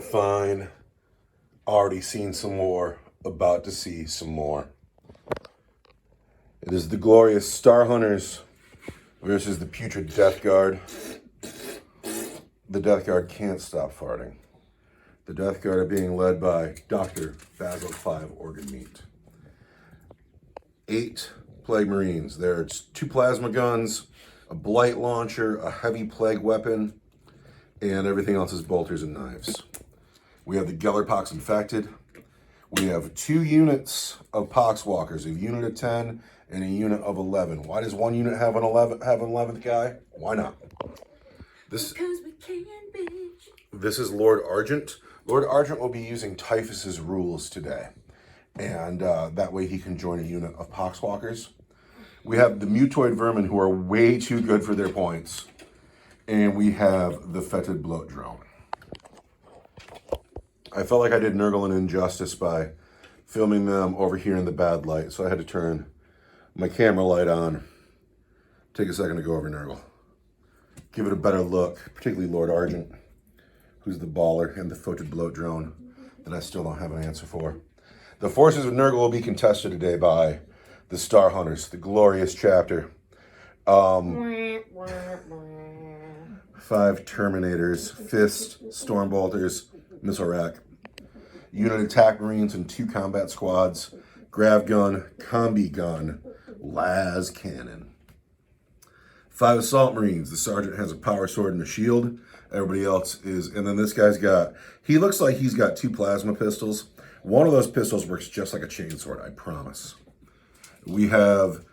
fine. Already seen some more. About to see some more. It is the glorious Star Hunters versus the putrid Death Guard. The Death Guard can't stop farting. The Death Guard are being led by Dr. Basil Clive Organ Meat. 8 Plague Marines. There's 2 plasma guns, a blight launcher, a heavy plague weapon, and everything else is bolters and knives. We have the Gellerpox Infected. We have 2 units of Poxwalkers, a unit of 10 and a unit of 11. Why does one unit have an 11th guy? Why not? Because we can, bitch. This is Lord Argent. Lord Argent will be using Typhus's rules today. And that way he can join a unit of Poxwalkers. We have the Mutoid Vermin, who are way too good for their points. And we have the Fetid Bloat Drone. I felt like I did Nurgle an injustice by filming them over here in the bad light, so I had to turn my camera light on. Take a second to go over Nurgle. Give it a better look, particularly Lord Argent, who's the baller, and the Fetid Bloat Drone that I still don't have an answer for. The forces of Nurgle will be contested today by the Star Hunters, the glorious chapter. 5 Terminators, Fist, Stormbolters, Missile Rack, Unit Attack Marines and 2 combat squads, Grav Gun, Combi Gun, Las Cannon. 5 Assault Marines. The Sergeant has a power sword and a shield. Everybody else is, and then this guy's got, he looks like he's got 2 plasma pistols. One of those pistols works just like a chainsword, I promise. We have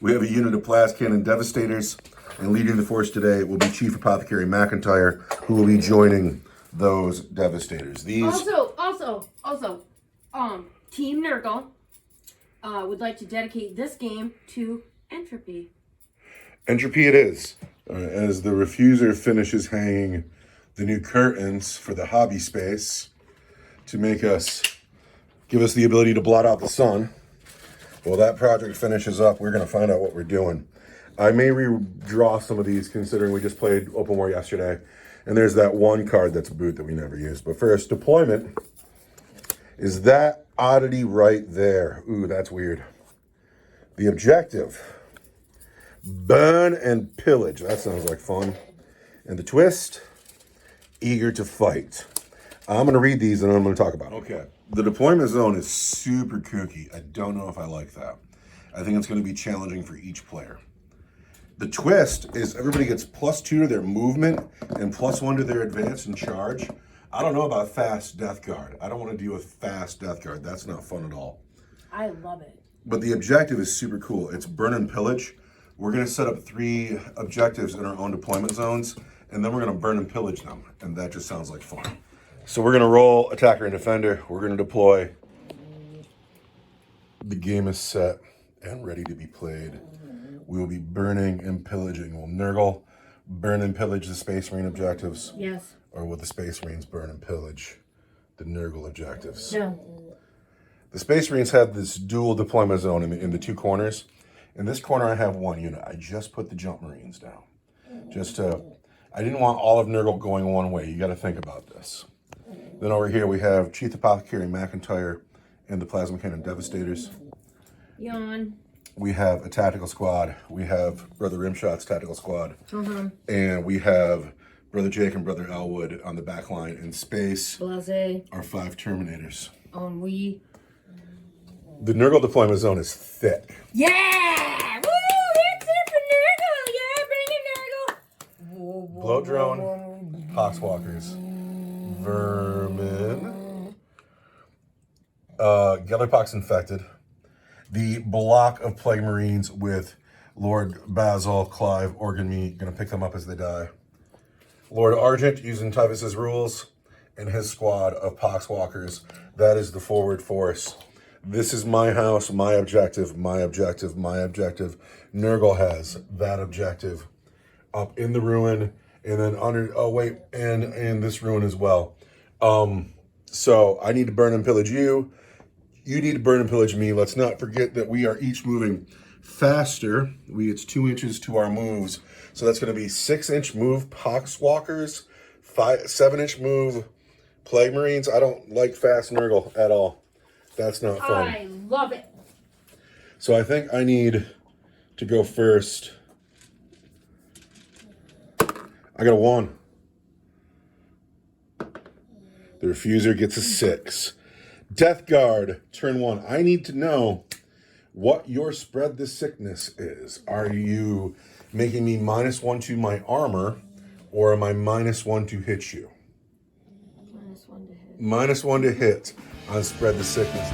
we have a unit of Plas Cannon Devastators, and leading the force today will be Chief Apothecary McIntyre, who will be joining those Devastators. These Also, Team Nurgle would like to dedicate this game to Entropy. Entropy it is. As the Refuser finishes hanging the new curtains for the hobby space to give us the ability to blot out the sun. Well, that project finishes up, we're going to find out what we're doing. I may redraw some of these, considering we just played Open War yesterday. And there's that one card that's a boot that we never used. But first, deployment is that oddity right there. Ooh, that's weird. The objective, burn and pillage. That sounds like fun. And the twist, eager to fight. I'm going to read these and I'm going to talk about them. Okay. The deployment zone is super kooky. I don't know if I like that. I think it's going to be challenging for each player. The twist is everybody gets +2 to their movement and +1 to their advance and charge. I don't know about fast Death Guard. I don't want to deal with fast Death Guard. That's not fun at all. I love it. But the objective is super cool. It's burn and pillage. We're going to set up 3 objectives in our own deployment zones, and then we're going to burn and pillage them. And that just sounds like fun. So we're going to roll attacker and defender. We're going to deploy. The game is set and ready to be played. We will be burning and pillaging. Will Nurgle burn and pillage the Space Marine objectives? Yes. Or will the Space Marines burn and pillage the Nurgle objectives? No. The Space Marines have this dual deployment zone in the 2 corners. In this corner, I have 1 unit. I just put the Jump Marines down. I didn't want all of Nurgle going one way. You got to think about this. Then over here, we have Chief Apothecary McIntyre and the Plasma Cannon Devastators. Yawn. We have a tactical squad. We have Brother Rimshot's tactical squad. And we have Brother Jake and Brother Elwood on the back line. In space, Blase. Our 5 Terminators. The Nurgle deployment zone is thick. Yeah! Woo! That's it for Nurgle! Yeah, bring it, Nurgle! Bloat Drone, Poxwalkers, Vermin, Gellerpox Infected, the block of Plague Marines with Lord Basil Clive Organ Meat. Gonna pick them up as they die. Lord Argent using Typhus's rules and his squad of Poxwalkers. That is the forward force. This is my house, my objective, my objective, my objective. Nurgle has that objective up in the ruin, and then under, and this ruin as well. So I need to burn and pillage you. You need to burn and pillage me. Let's not forget that we are each moving faster. It's 2 inches to our moves. So that's going to be 6-inch move Poxwalkers, 7-inch move Plague Marines. I don't like fast Nurgle at all. That's not fun. I love it. So I think I need to go first. I got a 1. The Refuser gets a 6. Death Guard, turn 1. I need to know what your spread the sickness is. Are you making me -1 to my armor, or am I -1 to hit you? -1 to hit. -1 to hit on spread the sickness.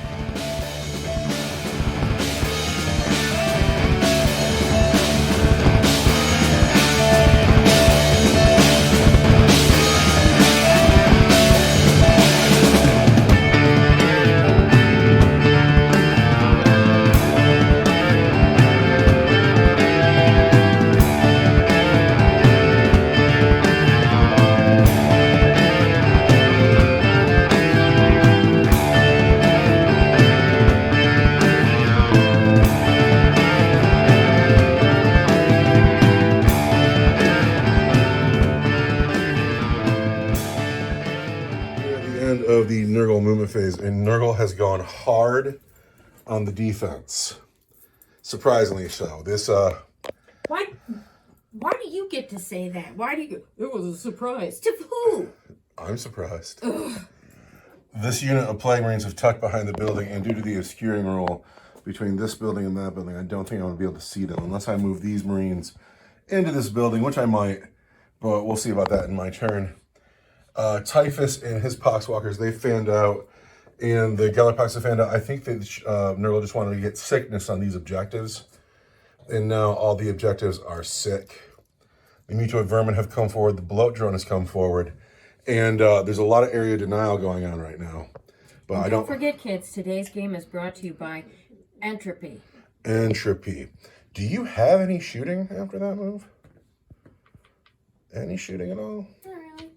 Of the Nurgle movement phase, and Nurgle has gone hard on the defense. Surprisingly so. This Why do you get to say that? Why do you? It was a surprise. To who? I'm surprised. This unit of Plague Marines have tucked behind the building, and due to the obscuring rule between this building and that building, I don't think I'm going to be able to see them unless I move these Marines into this building, which I might, but we'll see about that in my turn. Typhus and his Poxwalkers, they fanned out, and the Gellerpox have fanned out. I think that Nurgle just wanted to get sickness on these objectives, and now all the objectives are sick. The Mutoid Vermin have come forward, the Bloat Drone has come forward, and there's a lot of area denial going on right now. But I don't forget, kids, today's game is brought to you by Entropy. Entropy. Do you have any shooting after that move? Any shooting at all? Not really.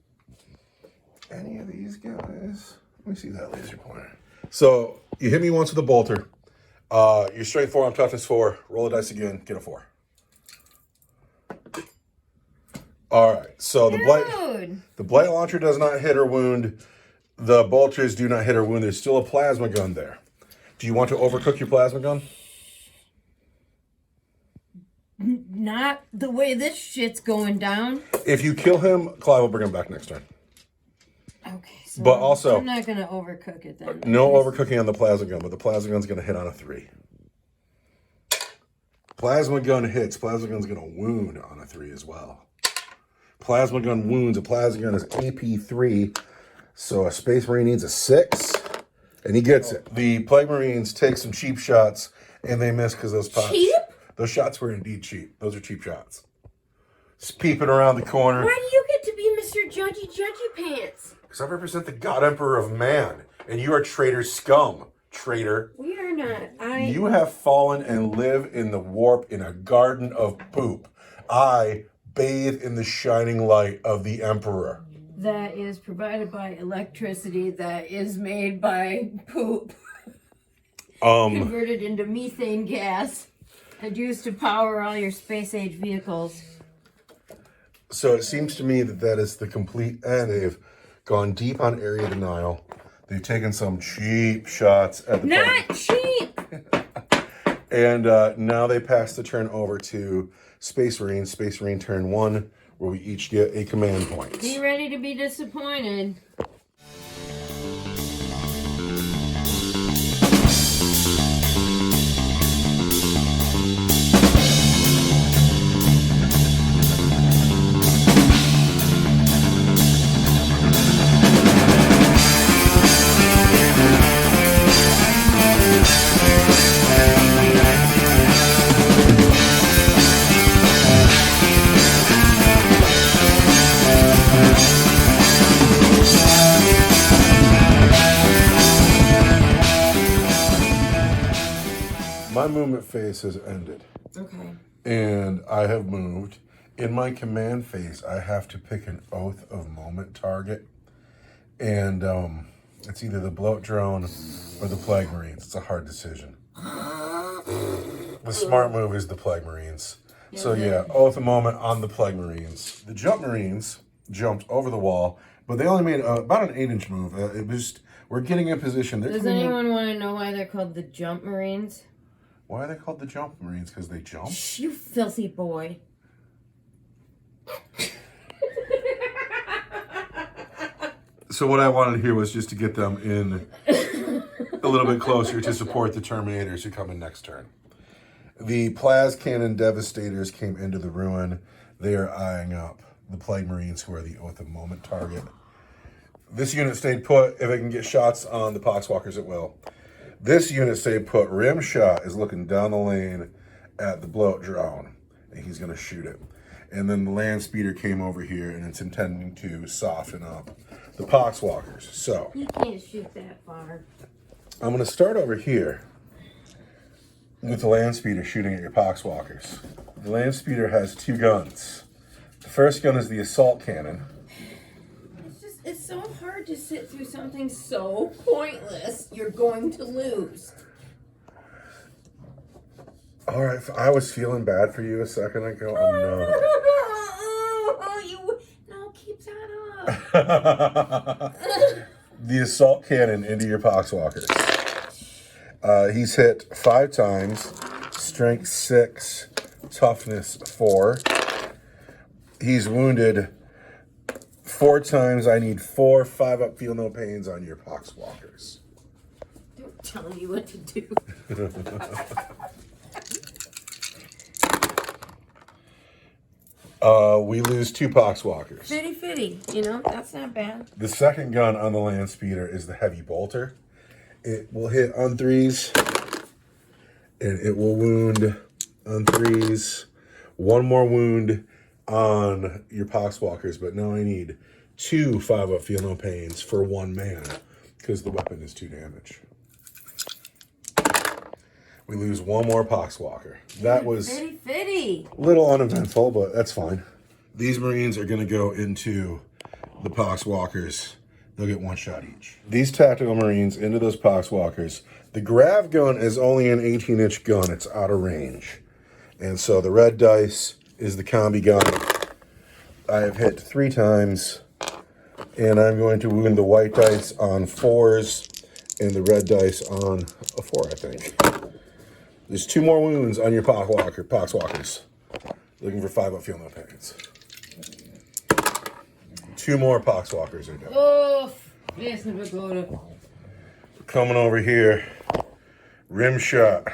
Any of these guys? Let me see that laser pointer. So you hit me once with a bolter. Your strength 4, I'm toughness 4. Roll a dice again, get a 4. All right. So the blight launcher does not hit or wound. The bolters do not hit or wound. There's still a plasma gun there. Do you want to overcook your plasma gun? Not the way this shit's going down. If you kill him, Clive will bring him back next turn. Okay, so But also, I'm not gonna overcook it then. No overcooking on the plasma gun, but the plasma gun's going to hit on a 3. Plasma gun hits. Plasma gun's going to wound on a 3 as well. Plasma gun wounds. A plasma gun is AP 3, so a Space Marine needs a 6, and he gets it. The Plague Marines take some cheap shots, and they miss because those pops. Cheap? Those shots were indeed cheap. Those are cheap shots. Just peeping around the corner. Why do you get to be Mr. Judgy Pants? Because I represent the God Emperor of Man, and you are traitor scum, traitor. We are not. You have fallen and live in the warp in a garden of poop. I bathe in the shining light of the Emperor. That is provided by electricity that is made by poop. Converted into methane gas and used to power all your space-age vehicles. So it seems to me that that is the complete end. They've gone deep on area denial. They've taken some cheap shots at the Not cheap! And now they pass the turn over to Space Marine. Space Marine turn 1, where we each get a command point. Be ready to be disappointed. My movement phase has ended. Okay. And I have moved. In my command phase, I have to pick an Oath of Moment target. And it's either the Bloat Drone or the Plague Marines. It's a hard decision. The smart move is the Plague Marines. So yeah, Oath of Moment on the Plague Marines. The Jump Marines, jumped over the wall, but they only made about an 8-inch move. We're getting in position. Does anyone want to know why they're called the Jump Marines? Why are they called the Jump Marines? Because they jump? Shh, you filthy boy. So what I wanted here was just to get them in a little bit closer to support the Terminators who come in next turn. The Plas Cannon Devastators came into the ruin. They are eyeing up the Plague Marines, who are the Oath of Moment target. This unit stayed put. If it can get shots on the Poxwalkers, it will. This unit stayed put. Rimshot is looking down the lane at the bloat drone, and he's going to shoot it. And then the land speeder came over here, and it's intending to soften up the Poxwalkers. So You can't shoot that far. I'm going to start over here with the land speeder shooting at your Poxwalkers. The land speeder has 2 guns. The first gun is the assault cannon. It's so hard to sit through something so pointless. You're going to lose. All right, I was feeling bad for you a second ago. Oh No, keep that up. The assault cannon into your Poxwalkers. He's hit 5 times, strength 6, toughness 4. He's wounded 4 times. I need 4 5-up feel no pains on your Poxwalkers. Don't tell me what to do. We lose 2 Poxwalkers. Fitty, that's not bad. The second gun on the land speeder is the heavy bolter. It will hit on 3s, and it will wound on 3s. 1 more wound on your Poxwalkers, but now I need 2 5-up feel no pains for 1 man, because the weapon is 2 damage. We lose 1 more Poxwalker. That was Fitty. a little uneventful, but that's fine. These Marines are going to go into the Poxwalkers. They'll get 1 shot each. These tactical Marines into those Poxwalkers. The grav gun is only an 18-inch gun. It's out of range. And so the red dice is the combi gun. I have hit 3 times. And I'm going to wound the white dice on 4s and the red dice on a 4, I think. There's 2 more wounds on your Poxwalkers. Looking for 5-up feel no pains. 2 more Poxwalkers are done. Oh, yes, never go to. Coming over here, rim shot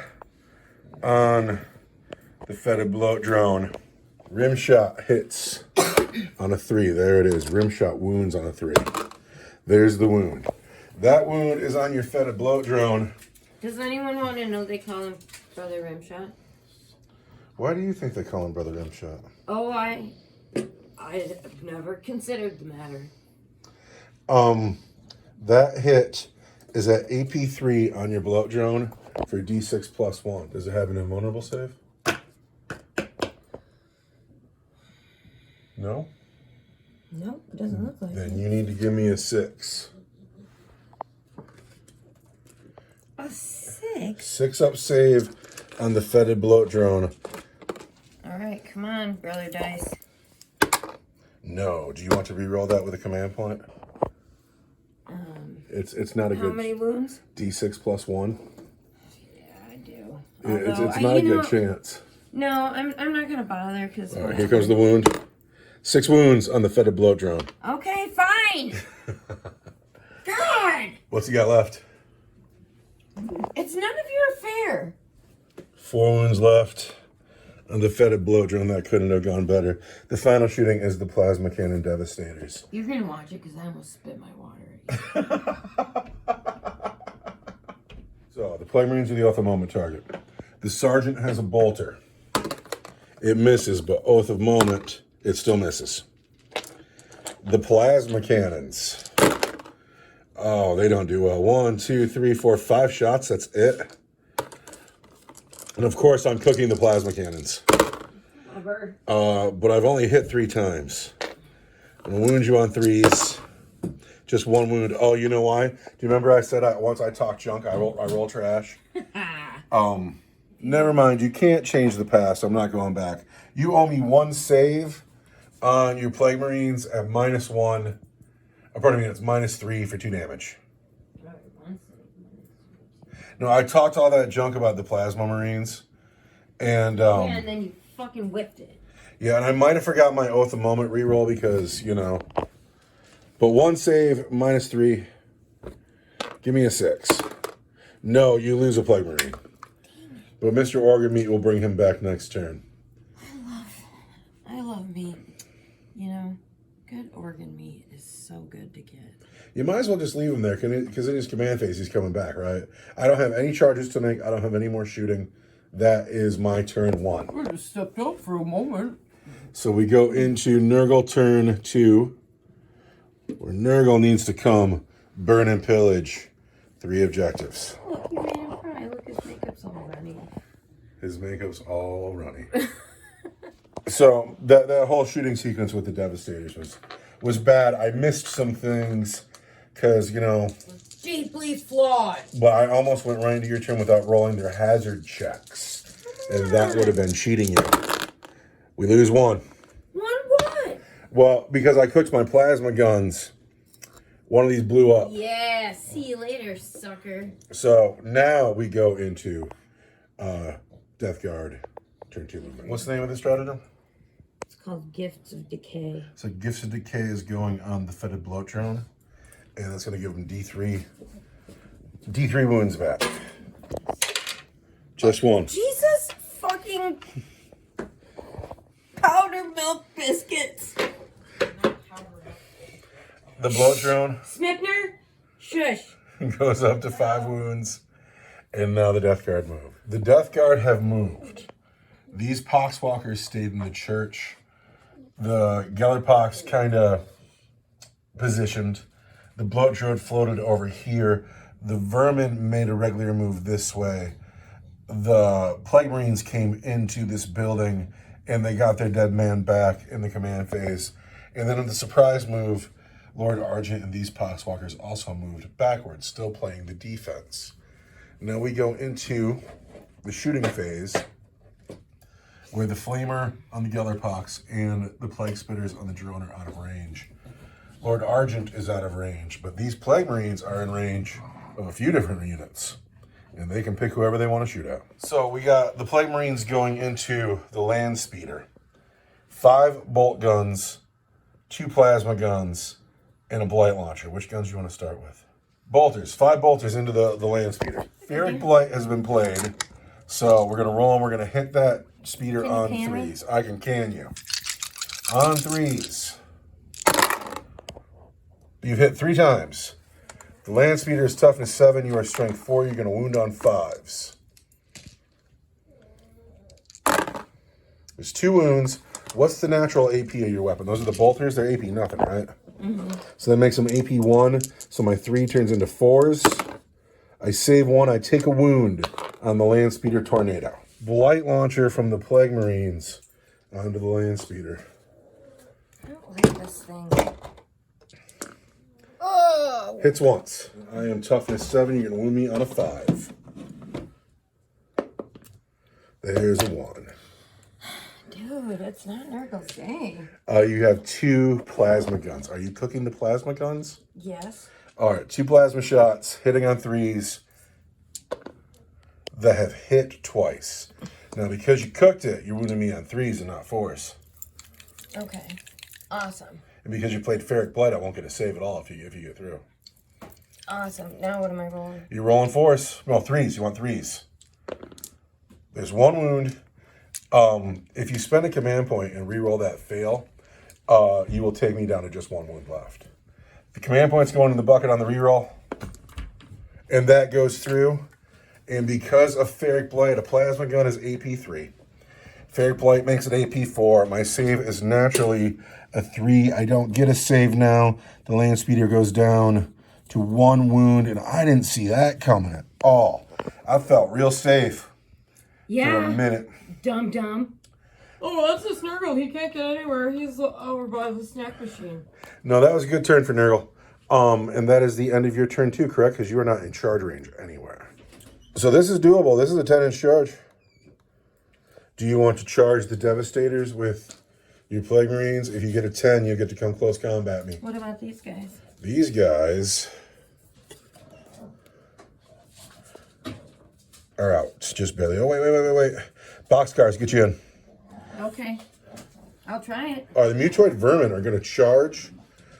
on the fetid bloat drone. Rim shot hits on a 3. There it is. Rim shot wounds on a 3. There's the wound. That wound is on your fetid bloat drone. Does anyone want to know they call him Brother Rimshot? Why do you think they call him Brother Rimshot? Oh, I've never considered the matter. That hit is at AP3 on your bloat drone for D6 plus 1. Does it have an invulnerable save? No? Nope, it doesn't look like Then it. you need to give me a 6. A 6? 6-up save on the fetid bloat drone. All right, come on, Brother Dice. No. Do you want to re-roll that with a command point? It's not a How good many wounds? D6 plus 1. Yeah, I do. It's Although, not a good chance. No, I'm not gonna bother because. All right, here comes the wound. 6 wounds on the fetid bloat drone. Okay, fine. God, What's he got left? it's none of your affair. 4 wounds left on the fetid bloat drone. That couldn't have gone better. The final shooting is the plasma cannon devastators. You're gonna watch it because I almost spit my water at you. So the Plague Marines are the Oath of Moment target. The sergeant has a bolter. It misses, but Oath of Moment, it still misses. The plasma cannons. Oh, they don't do well. 1, 2, 3, 4, 5 shots. That's it. And of course, I'm cooking the plasma cannons. Clever. But I've only hit 3 times. I'm gonna wound you on 3s. Just 1 wound. Oh, you know why? Do you remember I said once I talk junk, I roll trash? Never mind. You can't change the past. I'm not going back. You owe me 1 save on your Plague Marines at -1. Pardon me, it's -3 for 2 damage. No, I talked all that junk about the Plasma Marines. And, Yeah, and then you fucking whipped it. yeah, and I might have forgot my Oath of Moment reroll because, you know. But 1 save, -3. Give me a 6. No, you lose a Plague Marine. But Mr. Organ Meat will bring him back next turn. I love meat. You know, good organ meat is so good to get. You might as well just leave him there because in his command phase he's coming back, right? I don't have any charges to make. I don't have any more shooting. That is my turn 1. I just stepped up for a moment. So we go into Nurgle turn 2, where Nurgle needs to come, burn and pillage 3 objectives. Look, you made him cry. Look, his makeup's all runny. His makeup's all runny. So that whole shooting sequence with the Devastators was bad. I missed some things because, you know, Deeply flawed. but I almost went right into your turn without rolling their hazard checks. And that would have been cheating you. We lose 1. What? Well, because I cooked my plasma guns, one of these blew up. Yeah, see you later, sucker. So now we go into Death Guard turn 2 movement. What's the name of this stratagem? It's called Gifts of Decay. So Gifts of Decay is going on the Fetid Bloat Drone. And that's going to give him D3 wounds back. Just 1. Jesus fucking powder milk biscuits. The Bloat Drone Snickner, shush. goes up to 5 wounds. And now the Death Guard move. The Death Guard have moved. These Poxwalkers stayed in the church. The Gellerpox kind of positioned. The Bloat Drone floated over here. The Vermin made a regular move this way. The Plague Marines came into this building and they got their dead man back in the command phase. And then in the surprise move, Lord Argent and these Poxwalkers also moved backwards, still playing the defense. Now we go into the shooting phase, where the Flamer on the Gellerpox and the Plague Spitters on the drone are out of range. Lord Argent is out of range, but these Plague Marines are in range of a few different units, and they can pick whoever they want to shoot at. So we got the Plague Marines going into the Land Speeder. 5 bolt guns, 2 plasma guns, and a Blight Launcher. Which guns do you want to start with? Bolters. 5 bolters into the Land Speeder. Ferric Blight has been played, so we're going to roll and we're going to hit that speeder on 3s. I can can you. On 3s. You've hit 3 times. The Land Speeder is toughness 7, you are strength 4, you're going to wound on 5s. There's 2 wounds. What's the natural AP of your weapon? Those are the bolters, they're AP nothing, right? Mm-hmm. So that makes them AP 1, so my 3 turns into 4s. I save 1, I take a wound on the Land Speeder Tornado. Blight Launcher from the Plague Marines onto the Land Speeder. I don't like this thing. Oh! Hits once. I am toughness 7. You're going to wound me on a 5. There's a 1. Dude, it's not Nurgle's day. You have 2 plasma guns. Are you cooking the plasma guns? Yes. All right, 2 plasma shots, hitting on 3s that have hit twice. Now, because you cooked it, you're wounding me on 3s and not 4s. Okay. Awesome. And because you played Ferric Blight, I won't get a save at all if you get through. Awesome. Now what am I rolling? You're rolling 4s. No, 3s. You want 3s. There's 1 wound. If you spend a command point and re-roll that fail, you will take me down to just 1 wound left. The command point's going in the bucket on the reroll, and that goes through. And because of Ferric Blight, a plasma gun is AP 3. Ferric Blight makes it AP 4. My save is naturally a 3. I don't get a save now. The Land Speeder goes down to 1 wound, and I didn't see that coming at all. I felt real safe for a minute. Dum-dum. Oh, that's a Snurgle. He can't get anywhere. He's over by the snack machine. No, that was a good turn for Nurgle. And that is the end of your turn 2, correct? Because you are not in charge range anywhere. So this is doable. This is a 10-inch charge. Do you want to charge the Devastators with Your Plague Marines, if you get a 10, you get to come close combat me. What about these guys? These guys are out. Just barely. Oh, wait. Boxcars, get you in. Okay. I'll try it. The Mutoid Vermin are going to charge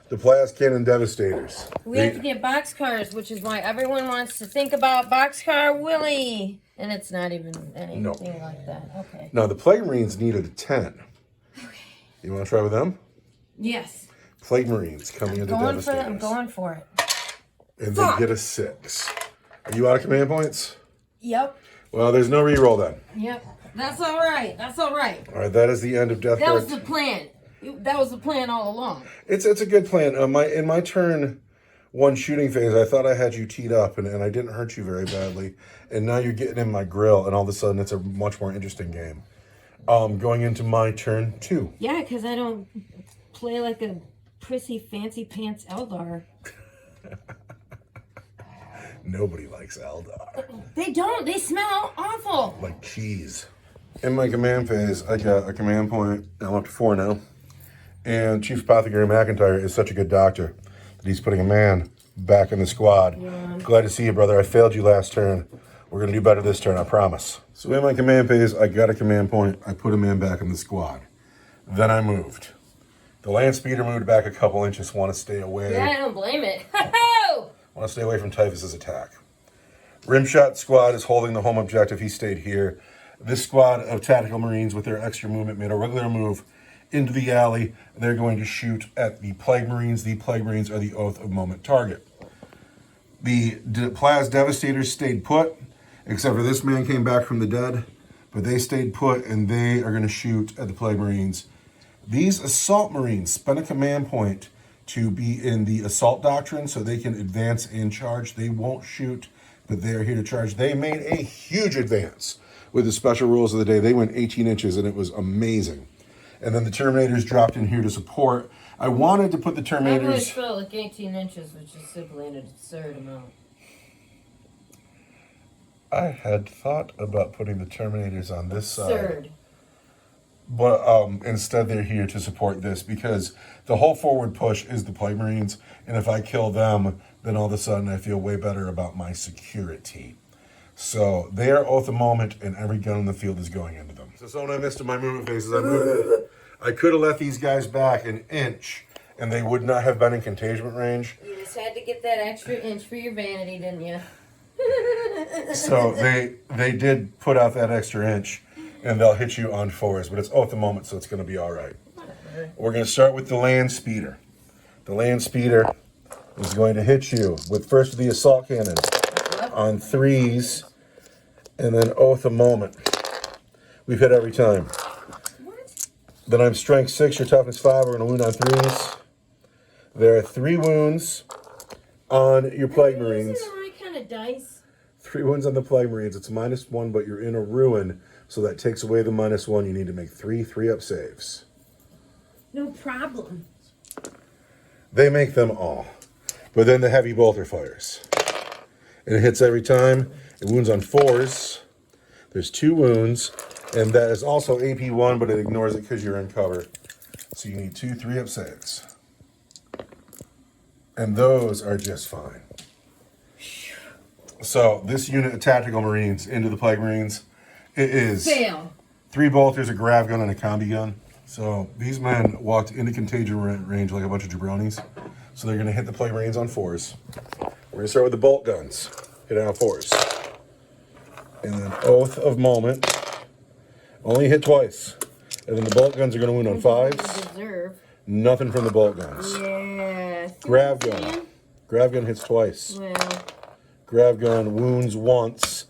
the Plas Cannon Devastators. We have to get boxcars, which is why everyone wants to think about Boxcar Willie. And it's not even anything like that. Okay. Now, the Plague Marines needed a 10. Okay. You want to try with them? Yes. Plague Marines coming into Devastators. I'm going for it. And they get a 6. Are you out of command points? Yep. Well, there's no reroll then. Yep. That's all right. All right. All right, that is the end of Death That Guard. was the plan. That was the plan all along. It's a good plan. In my turn 1 shooting phase, I thought I had you teed up, and I didn't hurt you very badly. And now you're getting in my grill, and all of a sudden it's a much more interesting game. Going into my turn 2. Yeah, because I don't play like a prissy fancy pants Eldar. Nobody likes Eldar. They don't. They smell awful. Like cheese. In my command phase, I got a command point. I'm up to 4 now. And Chief Apothecary McIntyre is such a good doctor that he's putting a man back in the squad. Yeah. Glad to see you, brother. I failed you last turn. We're going to do better this turn, I promise. So in my command phase, I got a command point. I put a man back in the squad. Then I moved. The land speeder moved back a couple inches. Want to stay away. Yeah, I don't blame it. Want to stay away from Typhus's attack. Rimshot squad is holding the home objective. He stayed here. This squad of tactical Marines with their extra movement made a regular move into the alley. They're going to shoot at the Plague Marines. The Plague Marines are the Oath of Moment target. The Plas Devastators stayed put, except for this man came back from the dead. But they stayed put, and they are going to shoot at the Plague Marines. These Assault Marines spent a command point to be in the Assault Doctrine so they can advance and charge. They won't shoot, but they are here to charge. They made a huge advance with the special rules of the day. They went 18 inches, and it was amazing. And then the Terminators dropped in here to support. I wanted to put the Terminators... I always felt like 18 inches, which is simply an absurd amount. I had thought about putting the Terminators on this side. Absurd. But instead they're here to support this because the whole forward push is the Plague Marines. And if I kill them, then all of a sudden I feel way better about my security. So they are Oath of Moment, and every gun in the field is going into them. So when I missed in my movement phases, I could have let these guys back an inch, and they would not have been in contagion range. You just had to get that extra inch for your vanity, didn't you? So they did put out that extra inch, and they'll hit you on 4s, but it's Oath of Moment, so it's going to be all right. We're going to start with the Land Speeder. The Land Speeder is going to hit you with first the Assault Cannon on 3s, and then Oath of Moment. We've hit every time. What? Then I'm Strength 6, your Toughness 5. We're going to wound on 3s. There are 3 wounds on your Plague Marines. Are you using the right kind of dice? 3 wounds on the Plague Marines. It's -1, but you're in a ruin, so that takes away the -1. You need to make 3 3-up saves. No problem. They make them all. But then the heavy bolter fires. And it hits every time. It wounds on 4s. There's 2 wounds. And that is also AP1, but it ignores it because you're in cover. So you need 2 3-up saves. And those are just fine. So this unit of tactical Marines into the Plague Marines, it is Fail. 3 bolters, a grav gun, and a combi gun. So these men walked into contagion range like a bunch of jabronis. So they're going to hit the Plague Marines on 4s. We're going to start with the bolt guns. Hit on 4s. And then Oath of Moment. Only hit twice. And then the bolt guns are going to wound on 5s. Deserve. Nothing from the bolt guns. Yeah. Grav gun. Grav gun hits twice. Well, Grav gun wounds once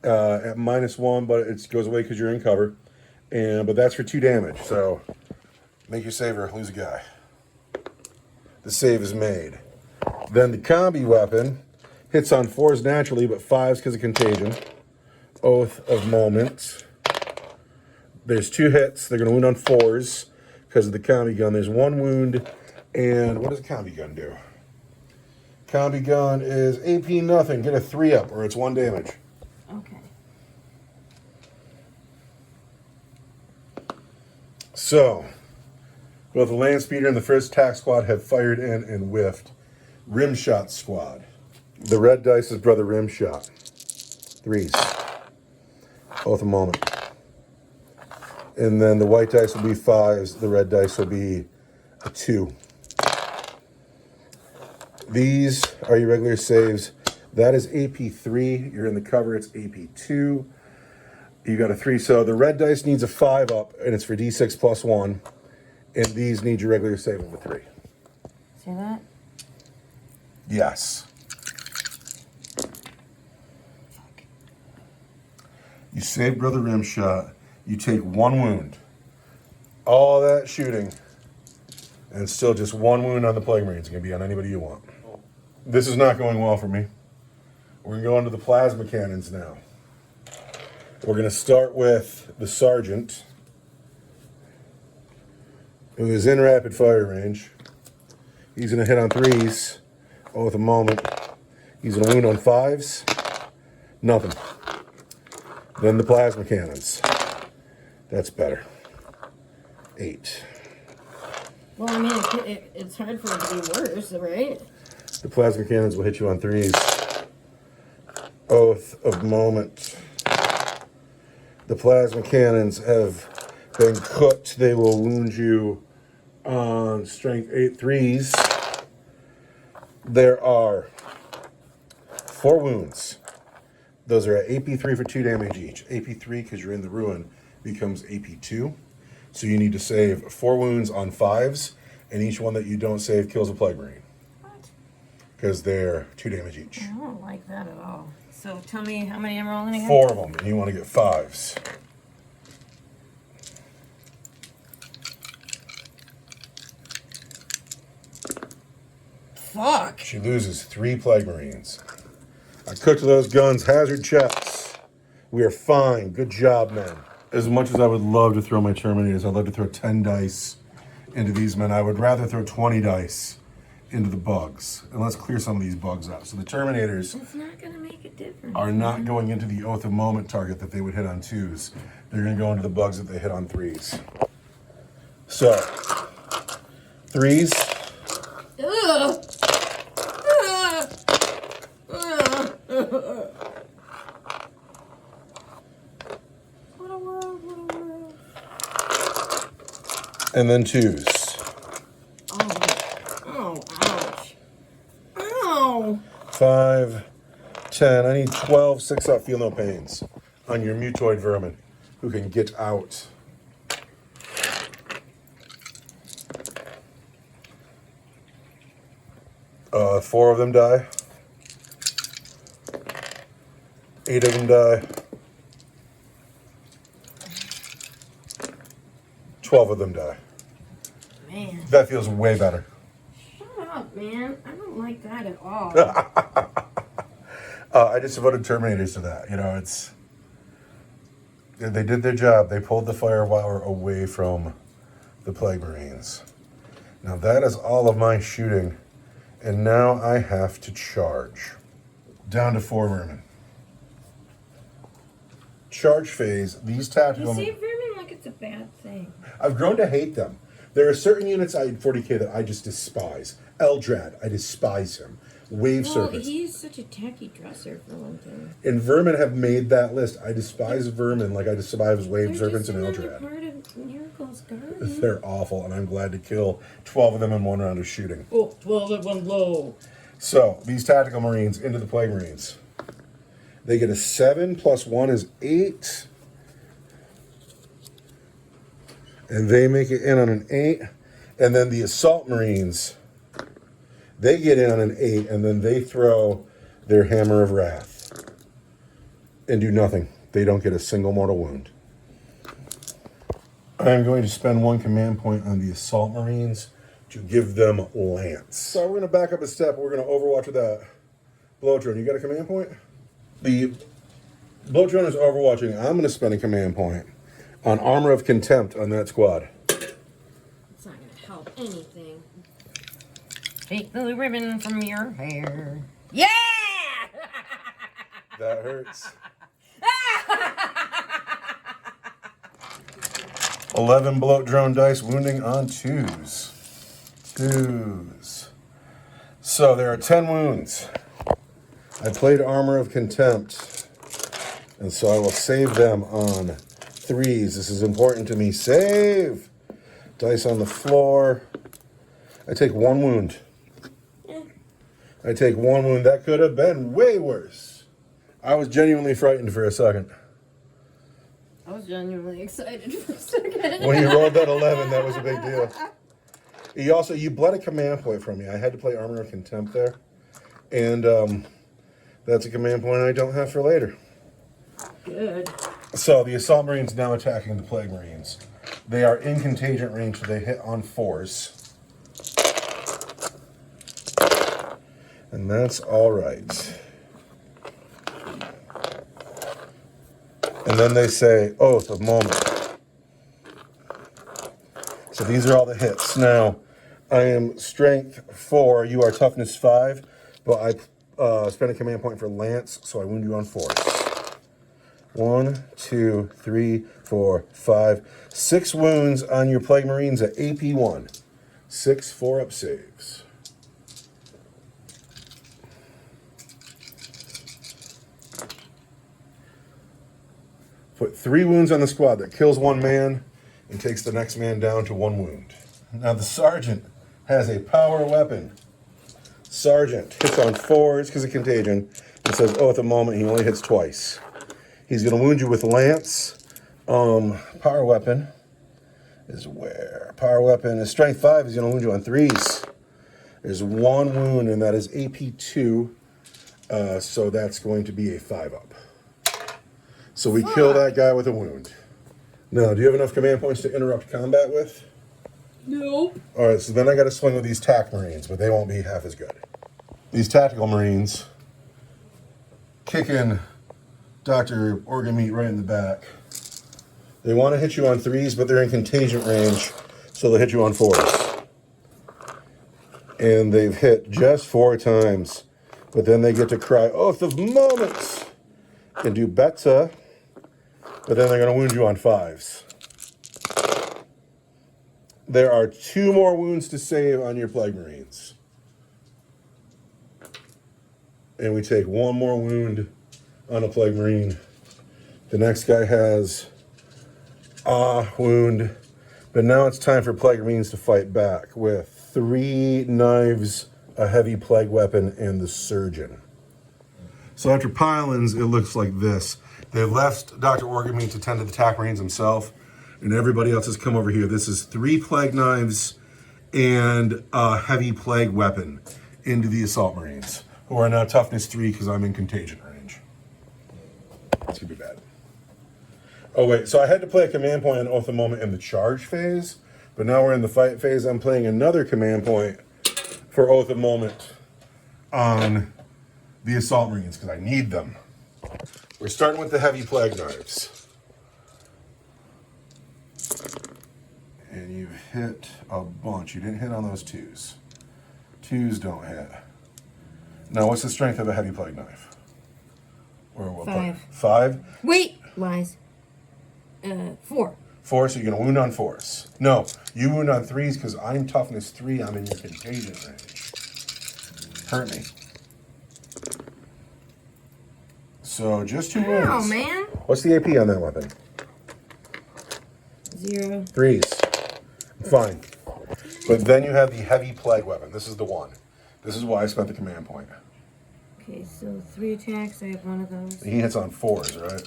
at -1, but it goes away because you're in cover. But that's for 2 damage. So make your save or lose a guy. The save is made. Then the combi weapon hits on 4s naturally, but 5s because of contagion. Oath of Moment. There's 2 hits. They're going to wound on 4s because of the combi gun. There's 1 wound. And what does the combi gun do? Combi gun is AP nothing. Get a 3-up or it's 1 damage. okay. So, Both the land speeder and the first tack squad have fired in and whiffed. Rim shot squad. The red dice is brother rim shot. 3s. Both a moment. And then the white dice will be 5s. The red dice will be a 2. These are your regular saves. That is AP3. You're in the cover. It's AP2. You got a 3. So the red dice needs a 5 up, and it's for D6 plus 1. And these need your regular save of a 3. See that? Yes. You save brother rim shot. You take 1 wound. All that shooting, and still just 1 wound on the Plague Marines. It can be on anybody you want. This is not going well for me. We're going to go into the plasma cannons now. We're going to start with the sergeant, who is in rapid fire range. He's going to hit on 3s. Oh, at the moment. He's going to wound on 5s. Nothing. Then the plasma cannons. That's better. 8. Well, I mean, it's hard for it to be worse, right? The plasma cannons will hit you on 3s. Oath of moment. The plasma cannons have been cooked. They will wound you on strength 8 3s. There are 4 wounds. Those are at AP3 for 2 damage each. AP3, because you're in the ruin, becomes AP2. So you need to save 4 wounds on 5s, and each one that you don't save kills a Plague Marine. What? Because they're 2 damage each. I don't like that at all. So tell me how many I'm rolling again? 4 of them, and you want to get 5s. Fuck. She loses 3 Plague Marines. I cooked those guns, hazard checks. We are fine. Good job, men. As much as I would love to throw my Terminators, I'd love to throw 10 dice into these men. I would rather throw 20 dice into the bugs. And let's clear some of these bugs up. So the Terminators It's not going to make a difference. are not going into the Oath of Moment target that they would hit on 2s. They're going to go into the bugs that they hit on 3s. So, 3s. Ugh. What a world, what a world. And then 2s. Oh, ouch. Ow. 5, 10. I need 12 6-up feel no pains on your mutoid vermin who can get out. Four of them die. 8 of them die. 12 of them die. Man. That feels way better. Shut up, man. I don't like that at all. I just devoted Terminators to that. You know, it's... They did their job. They pulled the Firewire away from the Plague Marines. Now that is all of my shooting. And now I have to charge. Down to 4 vermin. Charge phase. These You tactical... see vermin like it's a bad thing. I've grown to hate them. There are certain units in 40k that I just despise. Eldrad, I despise him. Wave Well, Serpents. he's such a tacky dresser for one thing. And Vermin have made that list. I despise Vermin like I despise Wave Serpents and They're Eldrad. part of Miracle's garden. They're awful, and I'm glad to kill 12 of them in 1 round of shooting. Oh, 12 at 1 blow. So, these Tactical Marines into the Plague Marines. They get a 7 plus 1 is 8. And they make it in on an 8. And then the Assault Marines, they get in on an 8, and then they throw their Hammer of Wrath and do nothing. They don't get a single mortal wound. I'm going to spend 1 command point on the Assault Marines to give them Lance. So we're going to back up a step. We're going to Overwatch with that Blow Drone. You got a command point? The Blow Drone is Overwatching. I'm going to spend a command point on Armor of Contempt on that squad. It's not going to help anything. Take the ribbon from your hair. Yeah! That hurts. 11 bloat drone dice, wounding on 2s. 2s. So there are 10 wounds. I played Armor of Contempt, and so I will save them on 3s. This is important to me. Save! Dice on the floor. I take 1 wound. I take 1 wound. That could have been way worse. I was genuinely frightened for a second. I was genuinely excited for a second. When you rolled that 11, that was a big deal. You bled a command point from me. I had to play Armor of Contempt there. And that's a command point I don't have for later. Good. So the Assault Marines now attacking the Plague Marines. They are in contagion range, so they hit on 4s. And that's all right. And then they say, Oath of Moment. So these are all the hits. Now, I am Strength 4, you are Toughness 5, but I spend a command point for Lance, so I wound you on 4s. 1, 2, 3, 4, 5, 6 wounds on your Plague Marines at AP 1. 6 4-up saves. Put 3 wounds on the squad. That kills 1 man and takes the next man down to 1 wound. Now the sergeant has a power weapon. Sergeant hits on 4s because of contagion. It says, oh, at the moment he only hits twice. He's going to wound you with Lance. Power weapon is where? Power weapon is Strength 5. He's going to wound you on 3s. There's 1 wound, and that is AP 2. So that's going to be a 5-up. So we kill that guy with a wound. Now, do you have enough command points to interrupt combat with? Nope. All right, so then I got to swing with these TAC Marines, but they won't be half as good. These Tactical Marines kicking Dr. Organ Meat right in the back. They want to hit you on 3s, but they're in contagion range, so they'll hit you on 4s. And they've hit just 4 times, but then they get to cry, Oath of Moments, and do better, but then they're going to wound you on 5s. There are 2 more wounds to save on your Plague Marines. And we take 1 more wound on a Plague Marine. The next guy has a wound. But now it's time for Plague Marines to fight back with 3 knives, a heavy plague weapon, and the surgeon. So after pylons, it looks like this. They've left Dr. Orgamine to tend to the TAC Marines himself, and everybody else has come over here. This is 3 plague knives and a heavy plague weapon into the Assault Marines, who are now toughness 3 because I'm in contagion range. It's gonna be bad. Oh wait, so I had to play a command point on Oath of Moment in the charge phase, but now we're in the fight phase. I'm playing another command point for Oath of Moment on the Assault Marines because I need them. We're starting with the heavy plague knives. And you've hit a bunch. You didn't hit on those 2s. 2s don't hit. Now, what's the strength of a heavy plague knife? Or what? 5. 5? Wait, lies. 4. 4, so you're going to wound on 4s. No, you wound on 3s because I'm toughness 3. I'm in your contagion range. Hurt me. So just 2 wounds. Oh, man. What's the AP on that weapon? 0. 3s. Fine. But then you have the heavy plague weapon. This is the one. This is why I spent the command point. Okay, so 3 attacks. I have 1 of those. He hits on 4s, right?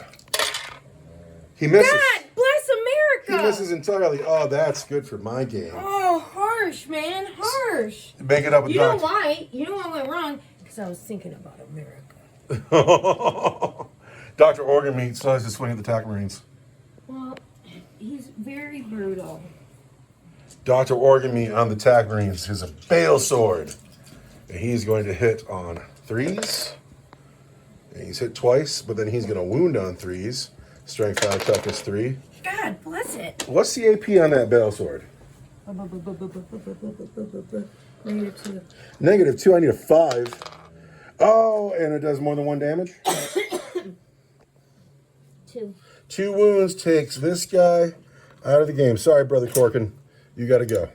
He misses. God bless America! He misses entirely. Oh, that's good for my game. Oh, harsh, man. Harsh. Make it up with You know Dr. why? You know why I went wrong? Because I was thinking about America. Dr. Organ Meat still has to swing at the TAC Marines. Well, he's very brutal. Dr. Organ Meat on the TAC Marines is a bale sword. And he's going to hit on 3s. And he's hit twice, but then he's going to wound on 3s. Strength 5, toughness 3. God bless it. What's the AP on that bale sword? -2. -2. I need a 5. Oh, and it does more than 1 damage? 2. 2 wounds takes this guy Out of the game. Sorry, Brother Corkin. You got to go.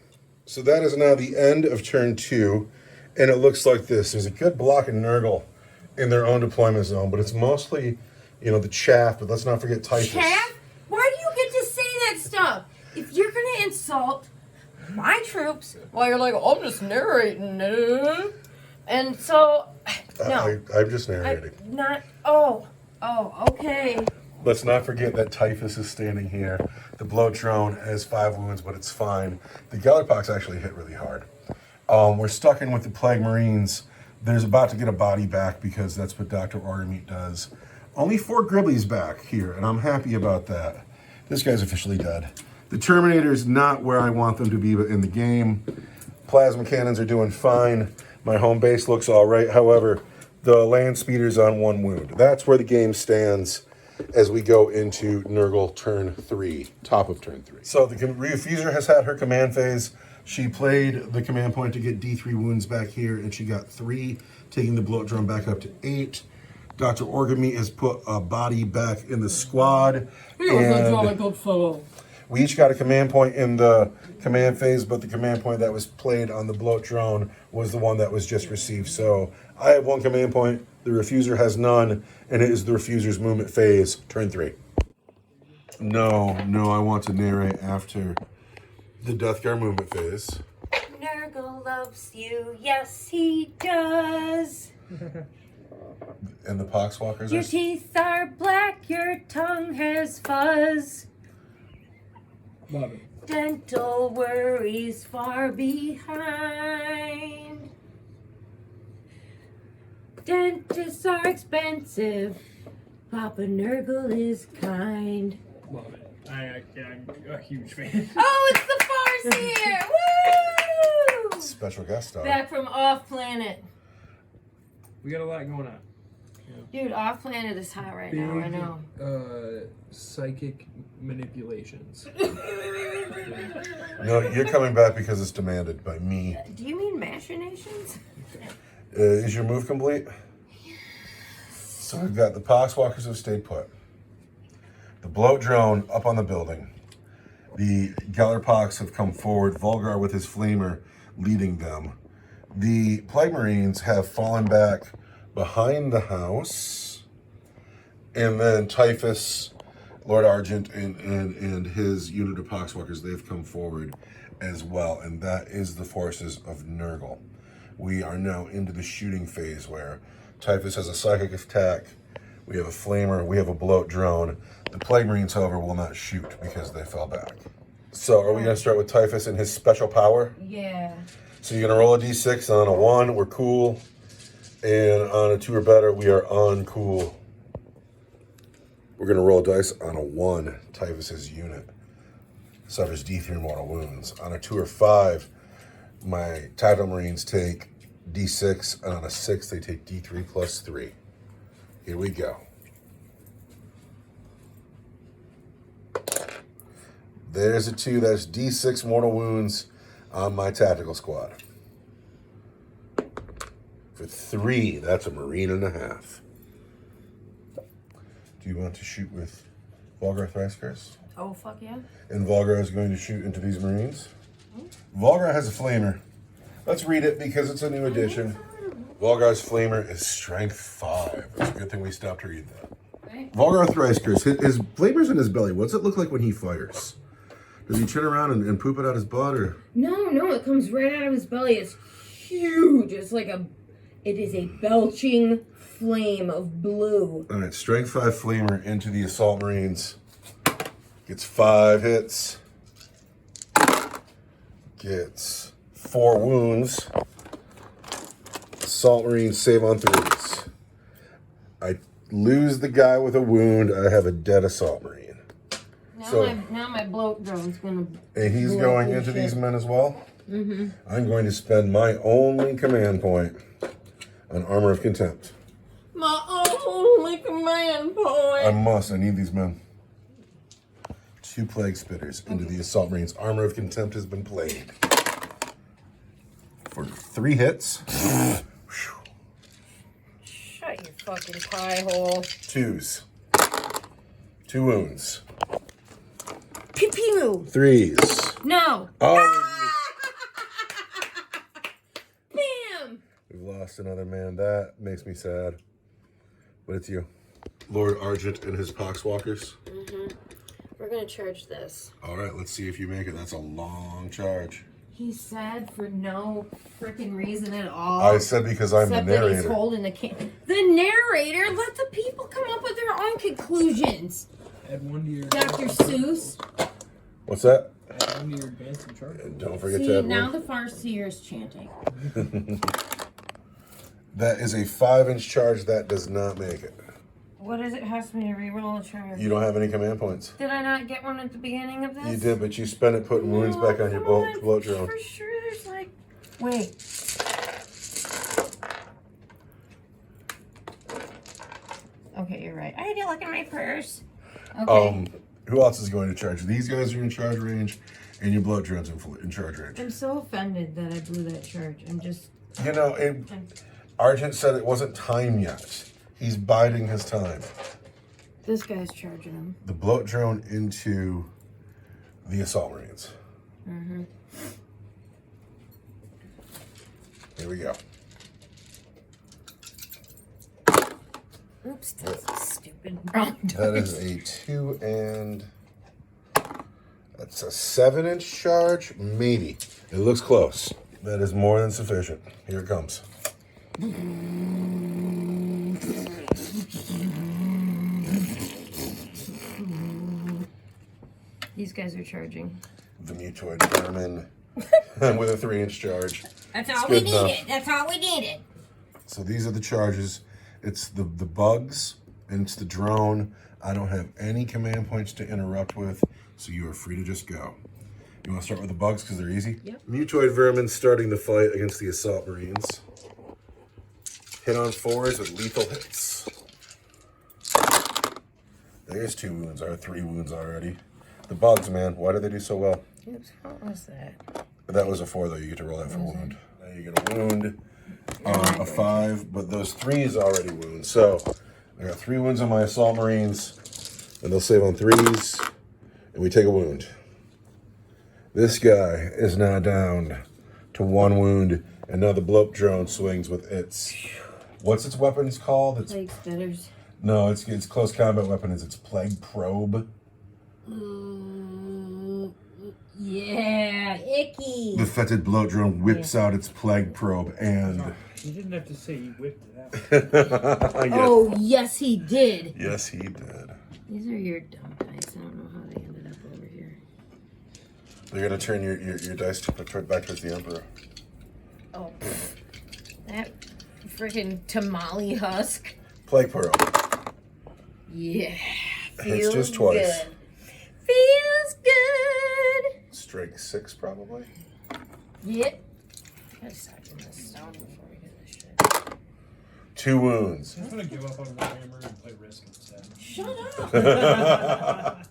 So that is now the end of turn 2. And it looks like this. There's a good block of Nurgle in their own deployment zone, but it's mostly, you know, the chaff. But let's not forget Typhus. Chaff? Why do you get to say that stuff? If you're going to insult my troops while you're like, I'm just narrating it. And so, no. I'm just narrating. Okay. Let's not forget that Typhus is standing here. The blow drone has 5 wounds, but it's fine. The Gellerpox actually hit really hard. We're stuck in with the Plague Marines. There's about to get a body back because that's what Dr. Ordermeat does. Only 4 Griblies back here, and I'm happy about that. This guy's officially dead. The Terminator's not where I want them to be in the game. Plasma cannons are doing fine. My home base looks all right. However, the land speeder's on 1 wound. That's where the game stands as we go into Nurgle turn 3, top of turn 3. So the Refuser has had her command phase. She played the command point to get D3 wounds back here, and she got 3, taking the bloat drum back up to 8. Dr. Orgamy has put a body back in the squad. He was a jolly good fellow. We each got a command point in the command phase, but the command point that was played on the bloat drone was the one that was just received. So I have 1 command point, the Refuser has none, and it is the Refuser's movement phase, turn 3. No, I want to narrate after the Death Guard movement phase. Nurgle loves you, yes he does. And the Poxwalkers Your are... teeth are black, your tongue has fuzz. Bobby. Dental worries far behind. Dentists are expensive. Papa Nurgle is kind. Love it. I'm a huge fan. Oh, it's the Farseer! Woo! Special guest star. Back from off planet. We got a lot going on. Dude, off planet is hot right now, I know. Psychic manipulations. No, you're coming back because it's demanded by me. Do you mean machinations? Is your move complete? So we've got the Poxwalkers have stayed put. The bloat drone up on the building. The Gellerpox have come forward. Volgar with his flamer leading them. The Plague Marines have fallen back behind the house. And then Typhus, Lord Argent, and his unit of Poxwalkers, they've come forward as well. And that is the forces of Nurgle. We are now into the shooting phase where Typhus has a psychic attack. We have a flamer. We have a bloat drone. The Plague Marines, however, will not shoot because they fell back. So are we going to start with Typhus and his special power? Yeah. So you're going to roll a d6. On a 1, we're cool. And on a 2 or better, we are uncool. We're going to roll dice on a 1. Typhus's unit suffers D3 mortal wounds. On a 2 or 5, my Tidal Marines take D6, and on a 6, they take D3 plus 3. Here we go. There's a 2. That's D6 mortal wounds on my tactical squad. For 3, that's a Marine and a half. Do you want to shoot with Volgar Thrice-Curse? Oh, fuck yeah. And Volgar is going to shoot into these Marines. Volgar has a flamer. Let's read it because it's a new edition. Volgar's flamer is strength 5. It's a good thing we stopped to read that. Right. Volgar Thrice-Curse, his flamer's in his belly. What's it look like when he fires? Does he turn around and poop it out his butt, or? No, it comes right out of his belly. It's huge. It is a belching flame of blue. All right, strength 5 flamer into the Assault Marines. Gets 5 hits. Gets 4 wounds. Assault Marines save on 3s. I lose the guy with a wound. I have a dead Assault Marine. Now my bloat drone's gonna. And he's going into these men as well? Mm-hmm. I'm going to spend my only command point on Armor of Contempt. My only command point. I must. I need these men. 2 Plague Spitters into the Assault Marines. Armor of Contempt has been played. For 3 hits. Shut your fucking pie hole. 2s. 2 wounds. Pew pew. 3s. No. Oh, Bam. we've lost another man. That makes me sad. But it's you. Lord Argent and his poxwalkers. We're gonna charge this. All right, let's see if you make it. That's a long charge. He said for no freaking reason at all. I said because I'm the Except that he's narrator. holding the The narrator? Let the people come up with their own conclusions. Add 1 to your Dr. Seuss. What's that? Add 1 to your advanced and charge. And don't forget See, to add now one. the Farseer is chanting. That is a 5-inch charge. That does not make it. What does it cost me to reroll a charge? You don't have any command points. Did I not get one at the beginning of this? You did, but you spent it putting wounds back on your bloat drone. For sure there's like... Wait. Okay, you're right. I had to look in my purse. Okay. Who else is going to charge? These guys are in charge range, and your bloat drone's in charge range. I'm so offended that I blew that charge. I'm just... You know, Argent said it wasn't time yet. He's biding his time. This guy's charging him. The bloat drone into the assault marines. Here we go. Oops, that's a stupid wrong That is a 2 and... That's a 7-inch charge? Maybe. It looks close. That is more than sufficient. Here it comes. These guys are charging. The mutoid vermin with a 3-inch charge. That's all It's we good enough. needed. That's all we needed. So these are the charges. It's the bugs and it's the drone. I don't have any command points to interrupt with, so you are free to just go. You want to start with the bugs because they're easy? Yep. Mutoid vermin starting the fight against the assault marines. Hit on 4s with lethal hits. There's 2 wounds, or 3 wounds already. The bugs, man, why did they do so well? Oops, what was that? That was a 4 though, you get to roll that for wound. Now you get a wound, a 5, but those 3s already wounds. So I got 3 wounds on my assault marines, and they'll save on 3s, and we take a wound. This guy is now down to 1 wound, and now the bloat drone swings with its, what's its weapons called? It's Plague spitters. no, it's close combat weapon is its plague probe. Yeah, icky. The fetid bloat drone whips out its plague probe and You didn't have to say you whipped it out. Oh, yes, he did. yes, he did. These are your dumb dice. I don't know how they ended up over here. You're gonna turn your dice back towards the Emperor. Oh, that freaking tamale husk. Plague probe. Yeah, Hits feels just twice. good. Feels good. Strength 6 probably. Yep. Gotta start doing this stone before we do this shit. 2 wounds. I'm gonna give up on Warhammer and play Risk instead. Shut up.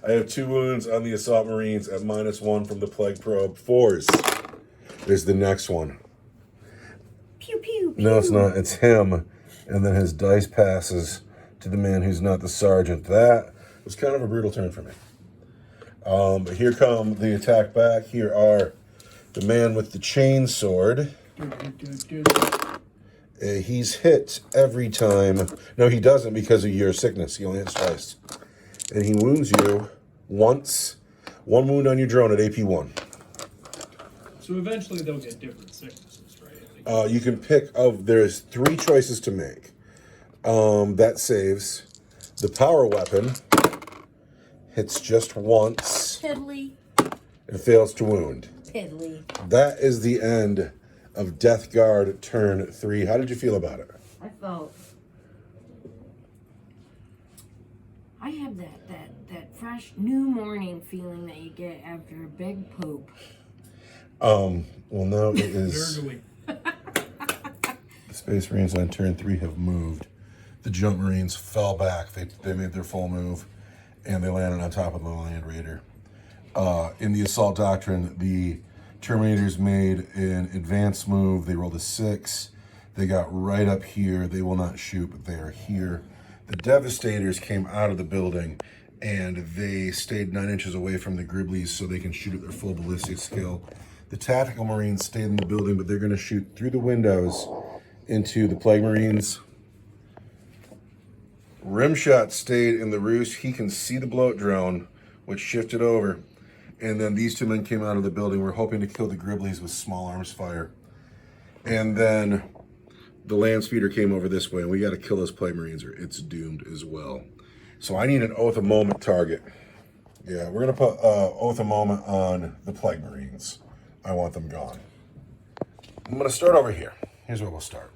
I have 2 wounds on the assault marines at -1 from the plague probe. 4s. There's the next one. Pew, pew, pew. No, it's not. It's him. And then his dice passes to the man who's not the sergeant. That was kind of a brutal turn for me. But here come the attack back. Here are the man with the chain sword. He's hit every time. No, he doesn't because of your sickness. He only hits twice. And he wounds you once. 1 wound on your drone at AP 1. So eventually they'll get different sicknesses, right? You can pick there's 3 choices to make. That saves. The power weapon hits just once Piddly. and fails to wound. Piddly. That is the end of Death Guard turn 3. How did you feel about it? I felt. I have that fresh new morning feeling that you get after a big poop. Well, now it is. Nerdly. The Space Marines on turn 3 have moved. The Jump Marines fell back. They made their full move, and they landed on top of the Land Raider. In the Assault Doctrine, the Terminators made an advanced move. They rolled a 6. They got right up here. They will not shoot, but they are here. The Devastators came out of the building and they stayed 9 inches away from the Gribblies so they can shoot at their full ballistic skill. The tactical Marines stayed in the building, but they're going to shoot through the windows into the Plague Marines. Rimshot stayed in the roost. He can see the bloat drone, which shifted over. And then these two men came out of the building. We're hoping to kill the Gribblies with small arms fire. And then the land speeder came over this way, and we got to kill those Plague Marines or it's doomed as well. So I need an Oath of Moment target. Yeah, we're going to put Oath of Moment on the Plague Marines. I want them gone. I'm going to start over here. Here's where we'll start.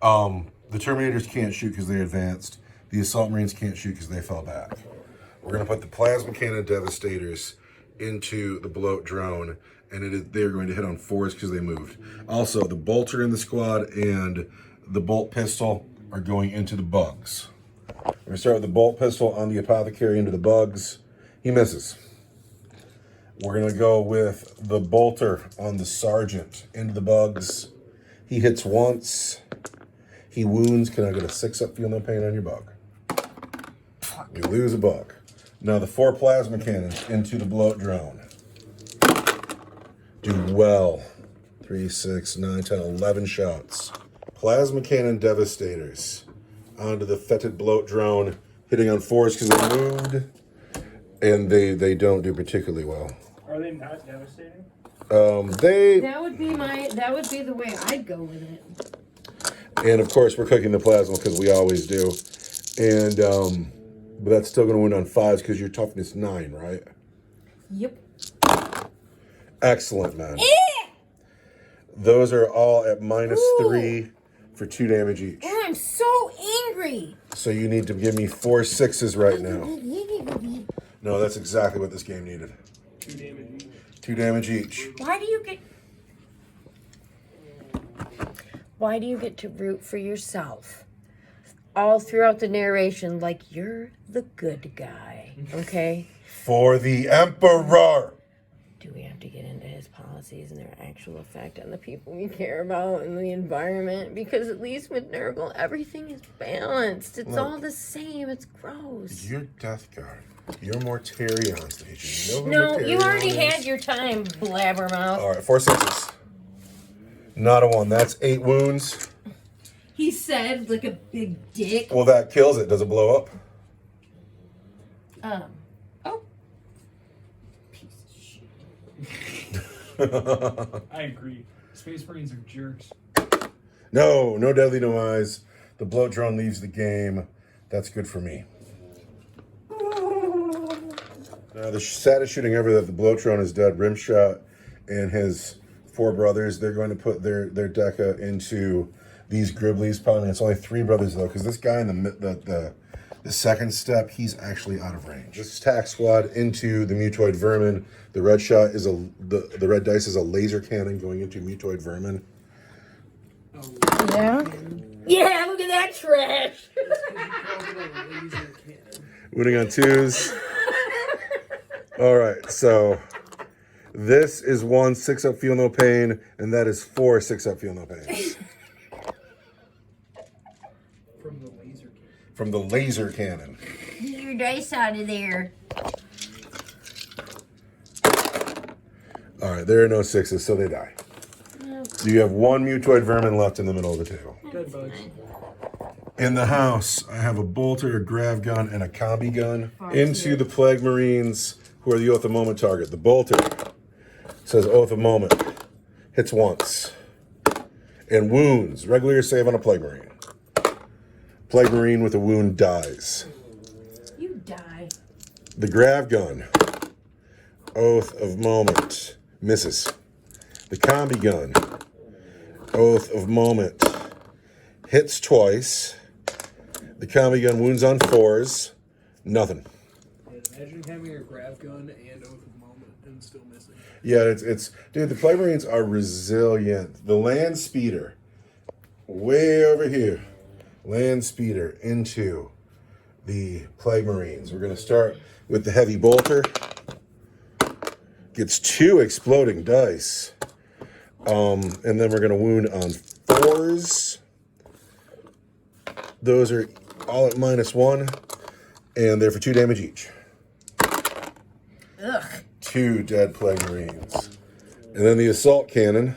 The Terminators can't shoot because they're advanced. The Assault Marines can't shoot because they fell back. We're going to put the Plasma Cannon Devastators into the bloat drone, and they're going to hit on 4s because they moved. Also, the bolter in the squad and the bolt pistol are going into the bugs. We're going to start with the bolt pistol on the apothecary into the bugs. He misses. We're going to go with the bolter on the sergeant into the bugs. He hits once. He wounds. Can I get a 6-up feel no pain on your bug? You lose a bug. Now the 4 plasma cannons into the bloat drone. Do well. 3, 6, 9, 10, 11 shots. Plasma cannon devastators onto the fetid bloat drone, hitting on 4s because they moved, and they don't do particularly well. Are they not devastating? That would be the way I'd go with it. And of course we're cooking the plasma because we always do. And but that's still going to win on 5s because your toughness 9, right? Yep. Excellent, man. Those are all at -3 for 2 damage each. Oh, I'm so angry. So you need to give me 4 6s right now. No, that's exactly what this game needed. 2 damage each. 2 damage each. Why do you get to root for yourself all throughout the narration like you're the good guy, okay? For the Emperor! Do we have to get into his policies and their actual effect on the people we care about and the environment? Because at least with Nurgle, everything is balanced. It's all the same. It's gross. You're Death Guard. You're Mortarion station. No, you already had your time, blabbermouth. All right, 4 6s. Not a 1. That's 8 wounds. He said like a big dick. Well, that kills it. Does it blow up? Oh. Piece of shit. I agree. Space Marines are jerks. No deadly demise. The bloat drone leaves the game. That's good for me. Now, the saddest shooting ever that the bloat drone is dead. Rimshot and his 4 brothers, they're going to put their deca into these Gribblies. Probably it's only 3 brothers though, because this guy in the second step, he's actually out of range. This tack squad into the mutoid vermin. The red shot is the red dice is a laser cannon going into mutoid vermin. Yeah? Yeah, look at that trash. Wounding on 2s. All right, so this is 1 6-up feel no pain, and that is 4 6-up feel no pain. From the laser cannon. From the laser cannon. Get your dice out of there. All right, there are no 6s, so they die. So you have 1 mutoid vermin left in the middle of the table. Dead bugs. In the house, I have a bolter, a grav gun, and a combi gun. Into the Plague Marines, who are the Oath of Moment target. The bolter says Oath of Moment. Hits once. And wounds. Regular save on a Plague Marine. Plague Marine with a wound dies. You die. The grav gun. Oath of Moment. Misses. The combi gun. Oath of Moment. Hits twice. The combi gun wounds on 4s. Nothing. Imagine having a grav gun and Oath of Moment and still missing. Yeah, it's dude, the Plague Marines are resilient. The land speeder, way over here. Land speeder into the Plague Marines. We're gonna start with the heavy bolter. Gets 2 exploding dice. And then we're gonna wound on 4s. Those are all at -1. And they're for 2 damage each. Ugh. 2 dead Plague Marines. And then the assault cannon.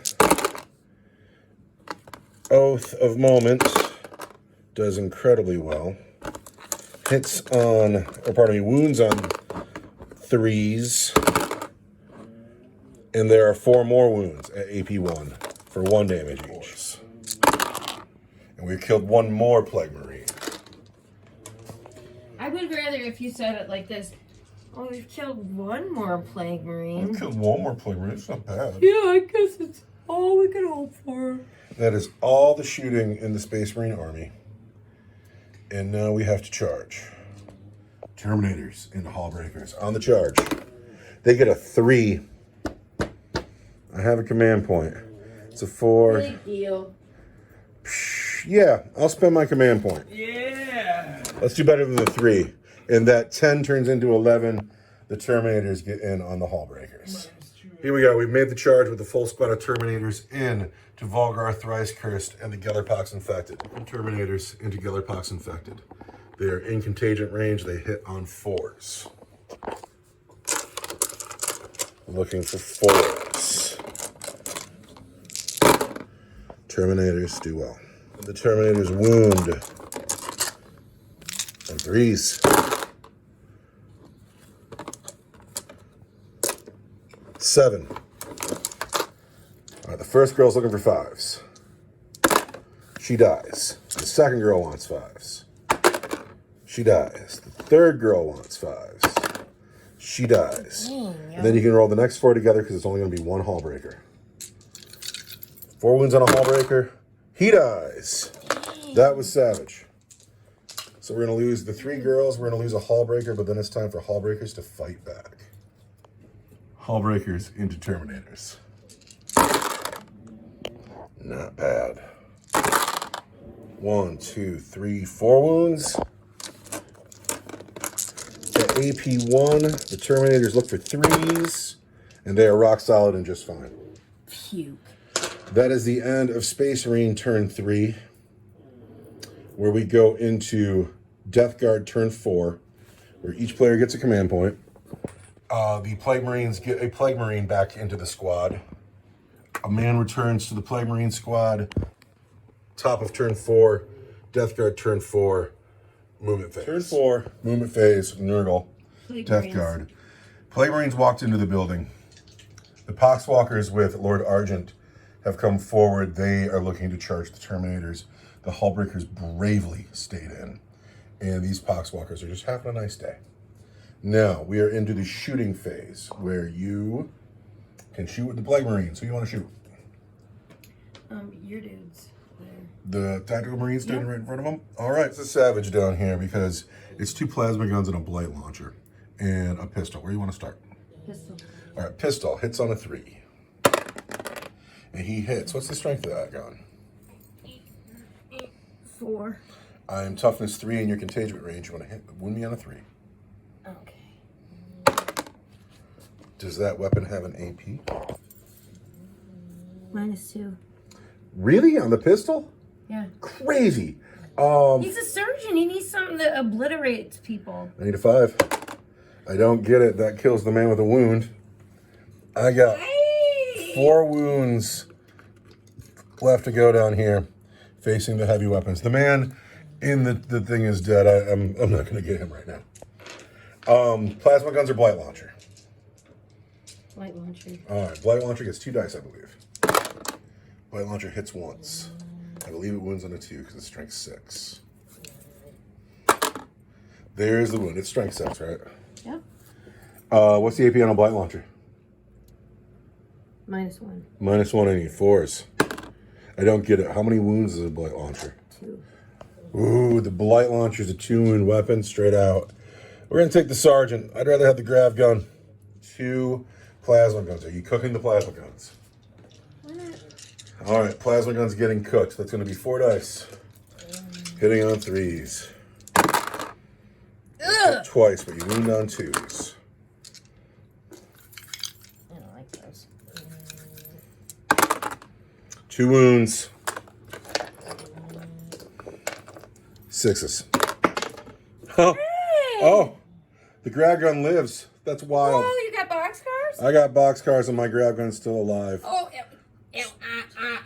Oath of Moment does incredibly well. Hits on, or pardon me, wounds on 3s. And there are 4 more wounds at AP1 for 1 damage each. And we've killed 1 more Plague Marine. I would rather if you said it like this. Oh, we've killed 1 more Plague Marine. We've killed 1 more Plague Marine. It's not bad. Yeah, I guess it's all we can hope for. That is all the shooting in the Space Marine Army. And now we have to charge. Terminators into Hallbreakers on the charge. They get a 3. I have a command point. It's a 4. Big deal. Yeah, I'll spend my command point. Yeah. Let's do better than the 3. And that 10 turns into 11. The Terminators get in on the Hallbreakers. Here we go. We've made the charge with the full squad of Terminators in to Volgar Thrice Cursed and the Gellerpox Infected. Terminators into Gellerpox Infected. They are in contagion range. They hit on 4s. Looking for 4s. Terminators do well. The Terminators wound on 3s. 7. All right, the first girl's looking for 5s. She dies. The second girl wants 5s. She dies. The third girl wants 5s. She dies. And then you can roll the next 4 together because it's only going to be 1 Hallbreaker. 4 wounds on a Hallbreaker. He dies. That was savage. So we're going to lose the 3 girls. We're going to lose a Hallbreaker, but then it's time for Hallbreakers to fight back. Hallbreakers into Terminators. Not bad. 1, 2, 3, 4 wounds. At AP1, the Terminators look for 3s, and they are rock solid and just fine. Puke. That is the end of Space Marine turn 3, where we go into Death Guard turn 4, where each player gets a command point. The Plague Marines get a Plague Marine back into the squad. A man returns to the Plague Marine squad. Top of turn 4, Death Guard turn 4, movement phase. Turn 4, movement phase, Nurgle, Death Guard. Plague Marines walked into the building. The Poxwalkers with Lord Argent have come forward. They are looking to charge the Terminators. The Hallbreakers bravely stayed in. And these Poxwalkers are just having a nice day. Now, we are into the shooting phase, where you can shoot with the Plague Marines. Who you want to shoot? Your dudes there. The Tactical Marines standing right in front of them? All right, it's a Savage down here because it's 2 plasma guns and a Blight Launcher. And a pistol. Where do you want to start? Pistol. All right, pistol hits on a 3. And he hits. What's the strength of that gun? 4. I'm toughness 3 in your contagion range. You want to hit? Wound me on a 3. Okay. Does that weapon have an AP? -2. Really? On the pistol? Yeah. Crazy. He's a surgeon. He needs something that obliterates people. I need a 5. I don't get it. That kills the man with a wound. I got 4 wounds left to go down here, facing the heavy weapons. The man in the thing is dead. I'm not going to get him right now. Plasma guns or Blight Launcher? Light launcher. All right, Blight Launcher gets 2 dice, I believe. Blight Launcher hits once. I believe it wounds on a 2 because it's strength 6. There's the wound. It's strength 6, right? Yep. What's the AP on a Blight Launcher? -1. -1, I need 4s. I don't get it. How many wounds is a Blight Launcher? 2. Ooh, the Blight Launcher is a 2-wound weapon, straight out. We're going to take the Sergeant. I'd rather have the Grav Gun. 2 plasma guns. Are you cooking the plasma guns? Why not? All right, plasma gun's getting cooked. That's going to be 4 dice. Hitting on 3s. Hit twice, but you wound on 2s. I don't like those. 2 wounds. 6s. Huh. Oh, the grab gun lives. That's wild. Oh, you got boxcars? I got boxcars and my grab gun's still alive. Oh,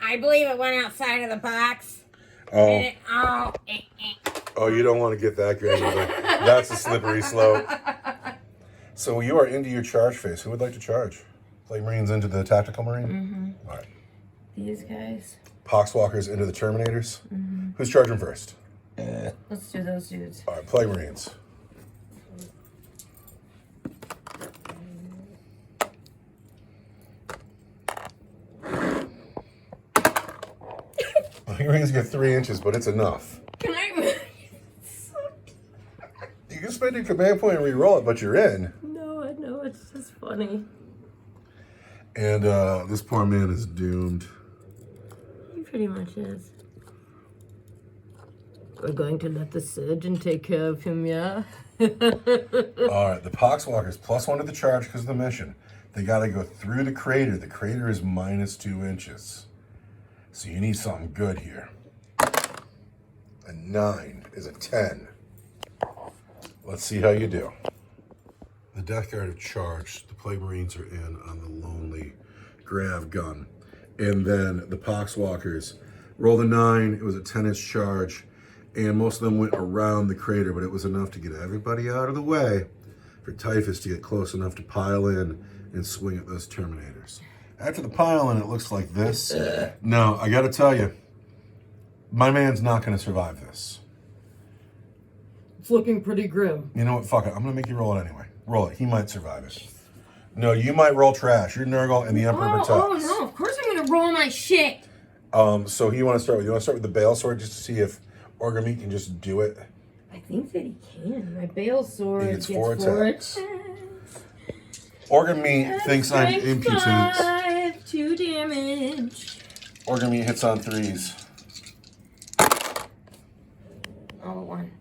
I believe it went outside of the box. Oh, oh, you don't want to get that granular. That's a slippery slope. So you are into your charge phase. Who would like to charge? Play Marines into the Tactical Marine? Mm-hmm. All right. These guys. Poxwalkers into the Terminators? Mm-hmm. Who's charging first? Let's do those dudes. All right, play Marines. Marines get 3 inches, but it's enough. Can I? You can spend your command point and re-roll it, but you're in. No, I know. It's just funny. And this poor man is doomed. He pretty much is. We're going to let the surgeon take care of him, yeah? All right, the Poxwalkers +1 to the charge because of the mission. They got to go through the crater. The crater is -2 inches. So you need something good here. A 9 is a 10. Let's see how you do. The Death Guard have charged. The Plague Marines are in on the lonely grav gun. And then the Poxwalkers rolled a 9. It was a 10-inch charge. And most of them went around the crater, but it was enough to get everybody out of the way for Typhus to get close enough to pile in and swing at those Terminators. After the pile in, it looks like this. No, I gotta tell you, my man's not gonna survive this. It's looking pretty grim. You know what, fuck it, I'm gonna make you roll it anyway. Roll it, he might survive it. No, you might roll trash. You're Nurgle and the Emperor protects. Oh, no, of course I'm gonna roll my shit. So who you wanna start with? You wanna start with the Bale Sword just to see if Orgrimmar can just do it? I think that he can. My Bale Sword He gets gets 4 4 attacks. Orgrimmar thinks I'm impudent. 5, 2 damage. Orgrimmar hits on 3s. Oh, 1.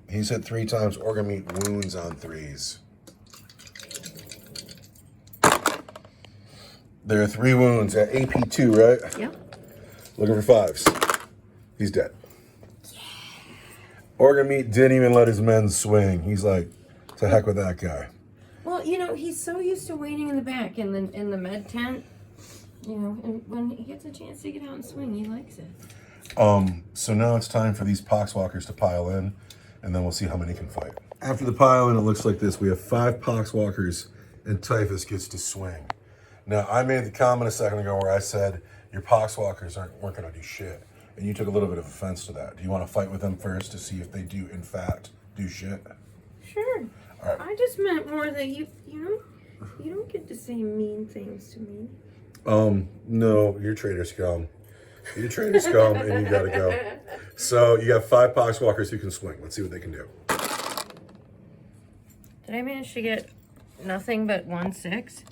He's hit 3 times. Orgrimmar wounds on 3s. There are 3 wounds at AP 2, right? Yep. Looking for 5s. He's dead. Orgrimmar didn't even let his men swing. He's like, to heck with that guy. Well, you know, he's so used to waiting in the back in the med tent. You know, and when he gets a chance to get out and swing, he likes it. So now it's time for these Poxwalkers to pile in, and then we'll see how many can fight. After the pile in, it looks like this. We have 5 Poxwalkers, and Typhus gets to swing. Now, I made the comment a second ago where I said your Poxwalkers weren't going to do shit, and you took a little bit of offense to that. Do you want to fight with them first to see if they do, in fact, do shit? Sure. All right. I just meant more that you don't get to say mean things to me. No, you're traitor scum. You're traitor scum, and you gotta go. So you got 5 Poxwalkers who can swing. Let's see what they can do. Did I manage to get nothing but 1 6?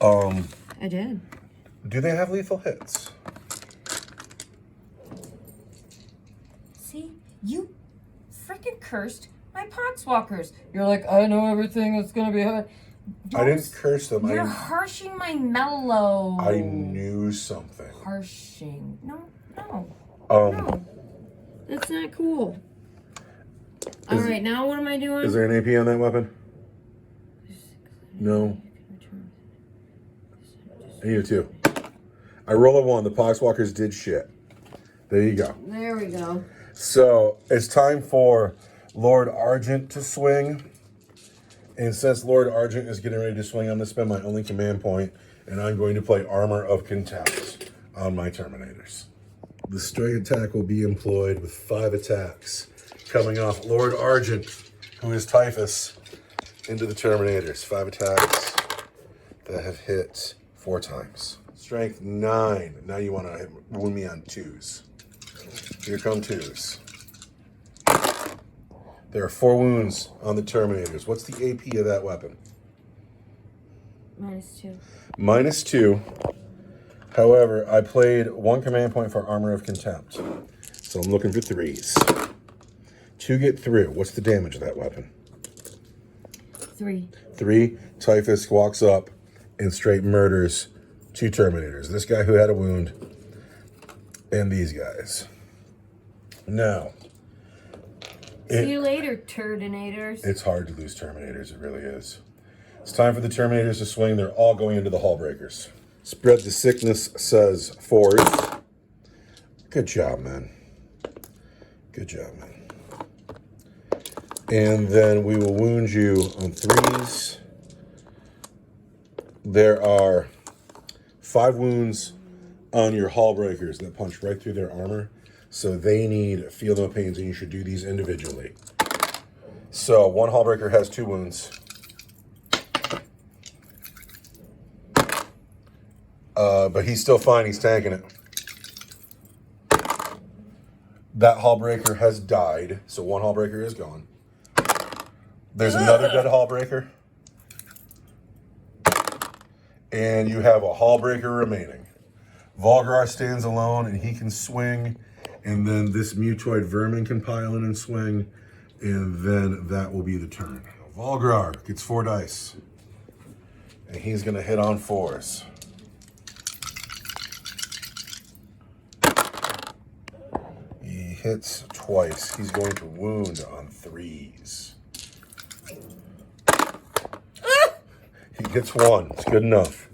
I did. Do they have lethal hits? See, you freaking cursed my Poxwalkers. You're like, I know everything that's gonna be hard. I didn't curse them. You're harshing my mellow. I knew something. Harshing. No. No. That's not cool. All right, now what am I doing? Is there an AP on that weapon? No. I need a 2. I roll a 1. The Poxwalkers did shit. There you go. There we go. So it's time for Lord Argent to swing. And since Lord Argent is getting ready to swing, I'm going to spend my only command point, and I'm going to play Armor of Contempt on my Terminators. The strike attack will be employed with 5 attacks coming off Lord Argent, who is Typhus, into the Terminators. 5 attacks that have hit 4 times. Strength 9. Now you want to wound me on 2s. Here come 2s. There are 4 wounds on the Terminators. What's the AP of that weapon? -2. -2. However, I played 1 command point for Armor of Contempt. So I'm looking for 3s. 2 get through. What's the damage of that weapon? 3. 3. Typhus walks up and straight murders 2 Terminators. This guy who had a wound and these guys. Now, See you later, Turdinators. It's hard to lose Terminators, it really is. It's time for the Terminators to swing. They're all going into the Hull Breakers. Spread the Sickness says 4s. Good job, man. Good job, man. And then we will wound you on 3s. There are 5 wounds on your Hull Breakers that punch right through their armor. So they need Feel No Pains, and you should do these individually. So 1 Hull Breaker has 2 wounds. But he's still fine, he's tanking it. That Hull Breaker has died, so 1 Hull Breaker is gone. There's another dead Hull Breaker. And you have a Hull Breaker remaining. Volgrar stands alone and he can swing. And then this mutoid vermin can pile in and swing. And then that will be the turn. Volgrar gets 4 dice. And he's going to hit on 4s. He hits twice. He's going to wound on 3s. He gets 1. It's good enough.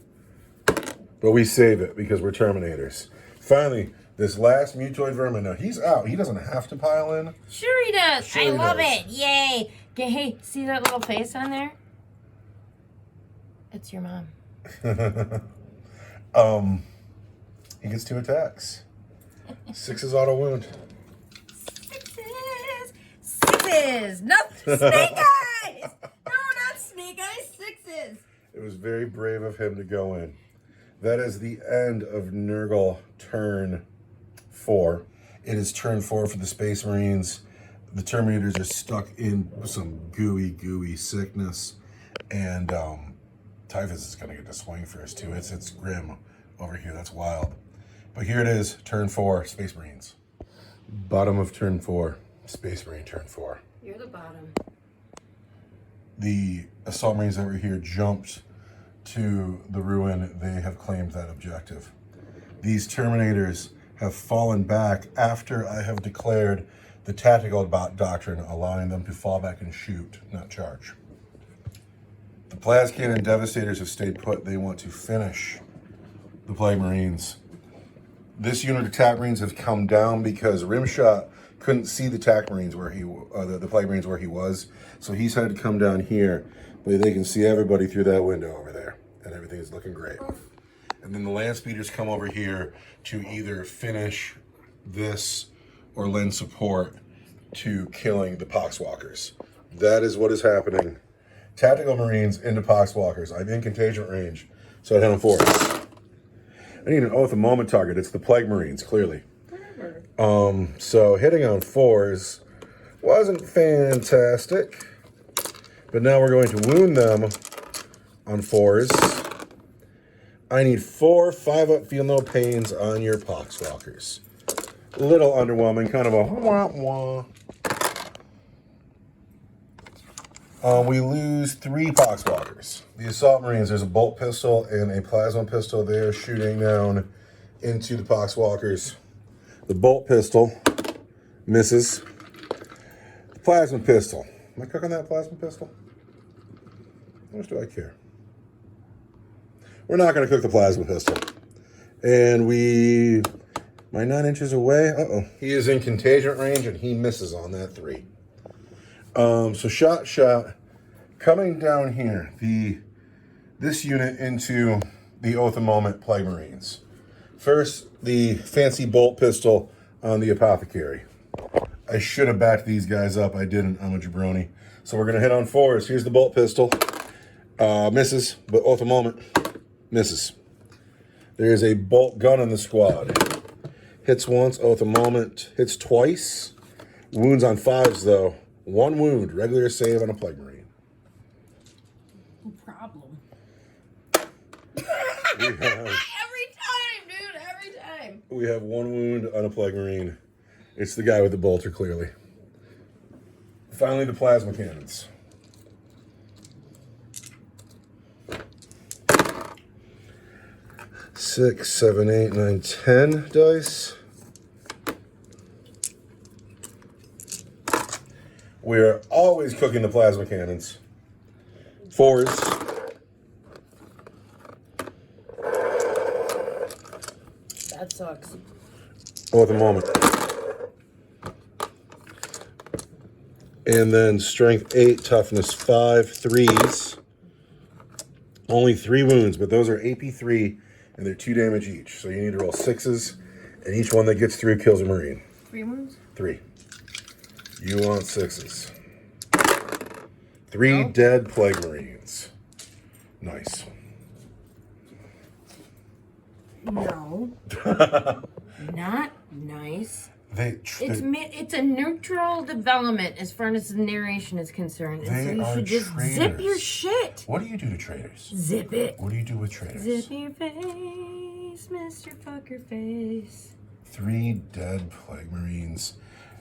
But we save it because we're Terminators. Finally, this last mutoid vermin. Now, he's out. He doesn't have to pile in. Sure he does. Sure I he love does. it. Yay. Okay, hey, see that little face on there? It's your mom. He gets 2 attacks. 6 auto wound. 6s. 6s. No, snake eyes. No, not snake eyes. 6s. It was very brave of him to go in. That is the end of Nurgle turn 4. It is turn 4 for the Space Marines. The Terminators are stuck in some gooey sickness. And Typhus is going to get to swing first, too. It's grim over here. That's wild. But here it is, turn 4, Space Marines. Bottom of turn 4, Space Marine turn 4. You're the bottom. The Assault Marines over here jumped to the ruin. They have claimed that objective. These Terminators have fallen back after I have declared the tactical doctrine, allowing them to fall back and shoot, not charge. The Plas Cannon Devastators have stayed put. They want to finish the Plague Marines. This unit of TAC Marines have come down because Rimshot couldn't see the TAC Marines where the Plague Marines where he was. So he's had to come down here, but they can see everybody through that window over there. And everything is looking great. And then the land speeders come over here to either finish this or lend support to killing the Poxwalkers. That is what is happening. Tactical Marines into Poxwalkers. I'm in contagion range, so I hit on 4s. I need an Oath of Moment target. It's the Plague Marines, clearly. So hitting on 4s wasn't fantastic. But now we're going to wound them on 4s. I need 4 5-up Feel No Pains on your Poxwalkers. A little underwhelming, kind of a wah-wah. We lose 3 Poxwalkers. The Assault Marines, there's a bolt pistol and a plasma pistol. They are shooting down into the Poxwalkers. The bolt pistol misses. The plasma pistol. Am I cooking that plasma pistol? How much do I care? We're not going to cook the plasma pistol. And my 9 inches away. Uh-oh. He is in contagion range and he misses on that 3. So shot. Coming down here, this unit into the Oath of Moment Plague Marines. First, the fancy bolt pistol on the Apothecary. I should have backed these guys up. I didn't. I'm a jabroni. So we're going to hit on 4s. Here's the bolt pistol. Misses, but Oath of Moment misses. There is a bolt gun in the squad. Hits once, Oath of Moment. Hits twice. Wounds on 5s, though. 1 wound. Regular save on a Plague Marine. No problem. Every time, dude. Every time. We have 1 wound on a Plague Marine. It's the guy with the bolter, clearly. Finally, the plasma cannons. Six, 7, 8, 9, 10 dice. We are always cooking the plasma cannons. 4s. That sucks. Oh, at the moment. And then strength 8, toughness 5, 3s. Only 3 wounds, but those are AP3, and they're 2 damage each. So you need to roll 6s, and each one that gets through kills a Marine. 3 wounds? 3. You want 6s. 3 dead Plague Marines. Nice. No. Not nice. It's a neutral development as far as the narration is concerned. And so you should just zip your shit. What do you do to traitors? Zip it. What do you do with traitors? Zip your face, Mr. Fucker Face. 3 dead Plague Marines.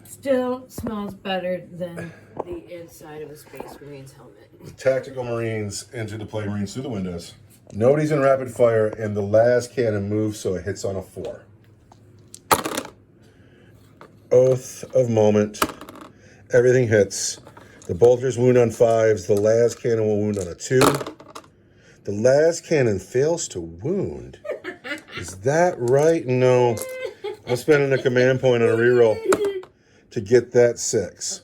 Still smells better than the inside of a Space Marine's helmet. The tactical Marines into the Plague Marines through the windows. Nobody's in rapid fire, and the last cannon moves so it hits on a 4. Oath of moment. Everything hits. The bolters wound on 5s. The last cannon will wound on a 2. The last cannon fails to wound. Is that right? No. I'm spending a command point on a reroll to get that 6.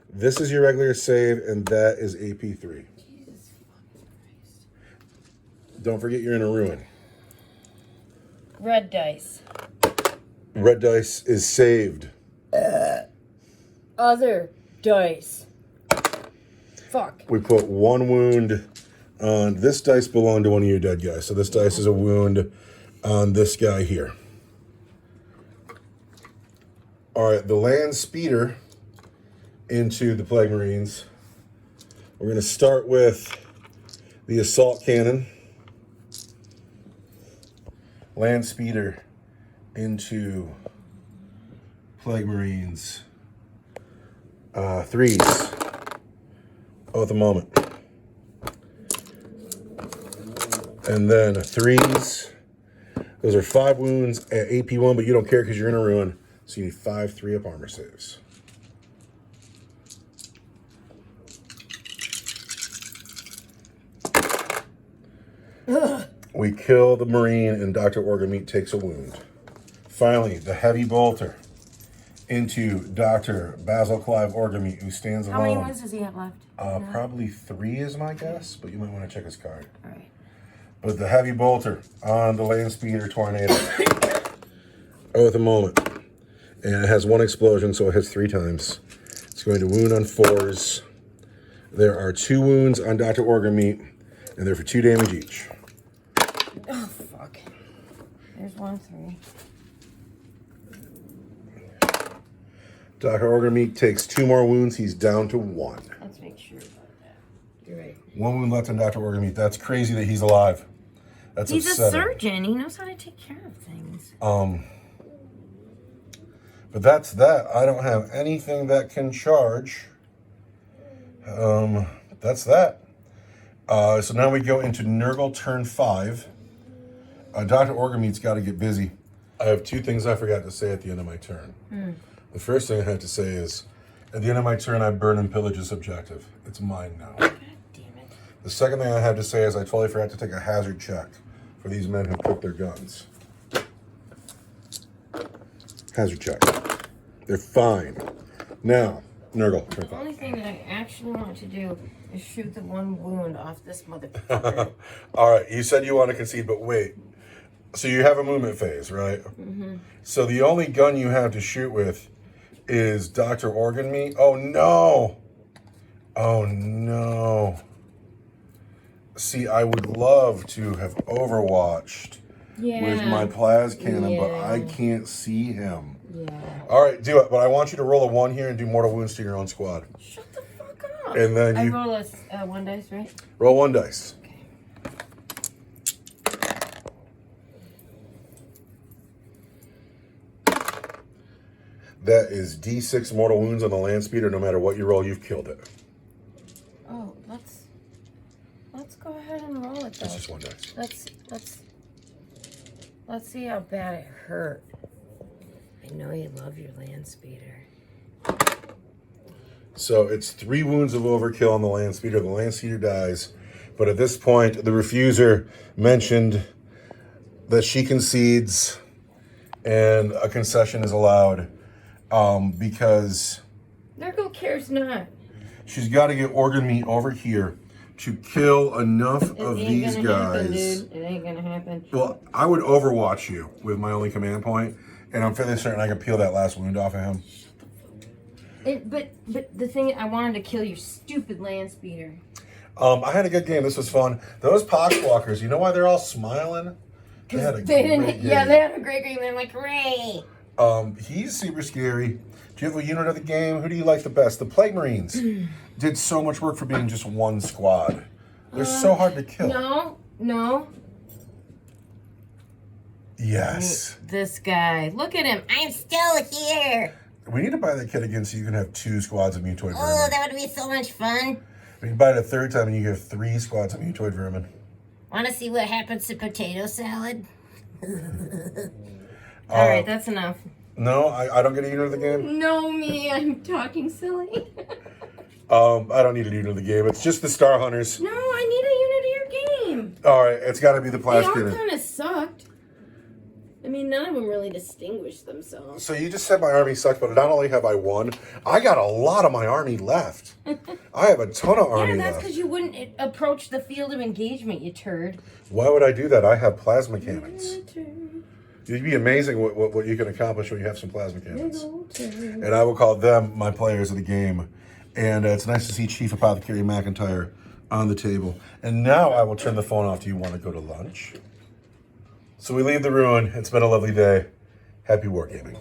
This is your regular save, and that is AP3. Jesus fucking Christ. Don't forget you're in a ruin. Red dice. Red dice is saved. Other dice. Fuck. We put 1 wound on this dice belonged to one of your dead guys. So this dice is a wound on this guy here. All right, the land speeder into the Plague Marines. We're going to start with the assault cannon. Land speeder into Plague Marines. 3s. Oh, at the moment. And then 3s. Those are 5 wounds at AP1, but you don't care because you're in a ruin. So you need 5 3-up armor saves. Ugh. We kill the Marine, and Dr. Orgameat takes a wound. Finally, the heavy bolter into Dr. Basil Clive Orgameat, who stands alone. How many wounds does he have left? Probably 3 is my guess, but you might want to check his card. All right. But the heavy bolter on the land speeder tornado. Oh, at the moment. And it has 1 explosion, so it hits 3 times. It's going to wound on 4s. There are 2 wounds on Dr. Orgameat, and they're for 2 damage each. Oh, fuck. There's 1, 3. Dr. Orgameat takes 2 more wounds. He's down to 1. Let's make sure about that. You're right. 1 wound left on Dr. Orgameat. That's crazy that he's alive. That's He's upsetting. a surgeon. He knows how to take care of things. But that's that. I don't have anything that can charge. That's that. So now we go into Nurgle turn 5. Dr. Orgameat's got to get busy. I have 2 things I forgot to say at the end of my turn. The first thing I have to say is, at the end of my turn, I burn and pillage this objective. It's mine now. God damn it. The second thing I have to say is I totally forgot to take a hazard check for these men who cook their guns. Hazard check. They're fine. Now, Nurgle, turn The 5. only thing that I actually want to do is shoot the 1 wound off this motherfucker. All right, you said you want to concede, but wait. So you have a movement phase, right? Mm-hmm. So the only gun you have to shoot with is Dr. Orgameat. Oh, no. Oh, no. See, I would love to have overwatched with my plas cannon, but I can't see him. Yeah. All right, do it. But I want you to roll a 1 here and do mortal wounds to your own squad. Shut the fuck up. And then I you roll a 1 dice, right? roll 1 dice. Okay. That is D6 mortal wounds on the land speeder. No matter what you roll, you've killed it. Oh, let's go ahead and roll it though. It's just 1 dice. Let's see how bad it hurt. I know you love your land speeder. So it's 3 wounds of overkill on the land speeder. The land speeder dies. But at this point, the refuser mentioned that she concedes and a concession is allowed because Nurgle cares not. she's got to get organ meat over here to kill enough of these guys. Happen, dude. It ain't gonna happen. Well, I would overwatch you with my only command point, and I'm fairly certain I can peel that last wound off of him. But the thing, I wanted to kill your stupid land speeder. I had a good game. This was fun. Those poxwalkers, you know why they're all smiling? They had a great game. Yeah, they had a great game. They're like, hooray! He's super scary. Do you have a unit of the game? Who do you like the best? The Plague Marines did so much work for being just one squad. They're so hard to kill. No. Yes. This guy. Look at him. I'm still here. We need to buy that kit again so you can have 2 squads of mutoid vermin. Oh, that would be so much fun. We can buy it a 3rd time and you have 3 squads of mutoid vermin. Want to see what happens to potato salad? All right, that's enough. No, I don't get a unit of the game. No, me. I'm talking silly. I don't need a unit of the game. It's just the Star Hunters. No, I need a unit of your game. All right, it's got to be the They Flash all Cannon. kind of sucked. I mean, none of them really distinguished themselves. So you just said my army sucks, but not only have I won, I got a lot of my army left. I have a ton of army Yeah, that's left. because you wouldn't approach the field of engagement, you turd. Why would I do that? I have plasma cannons. It'd be amazing what you can accomplish when you have some plasma cannons. And I will call them my players of the game. And it's nice to see Chief Apothecary McIntyre on the table. And now I will turn the phone off. Do you want to go to lunch? So we leave the ruin. It's been a lovely day. Happy wargaming.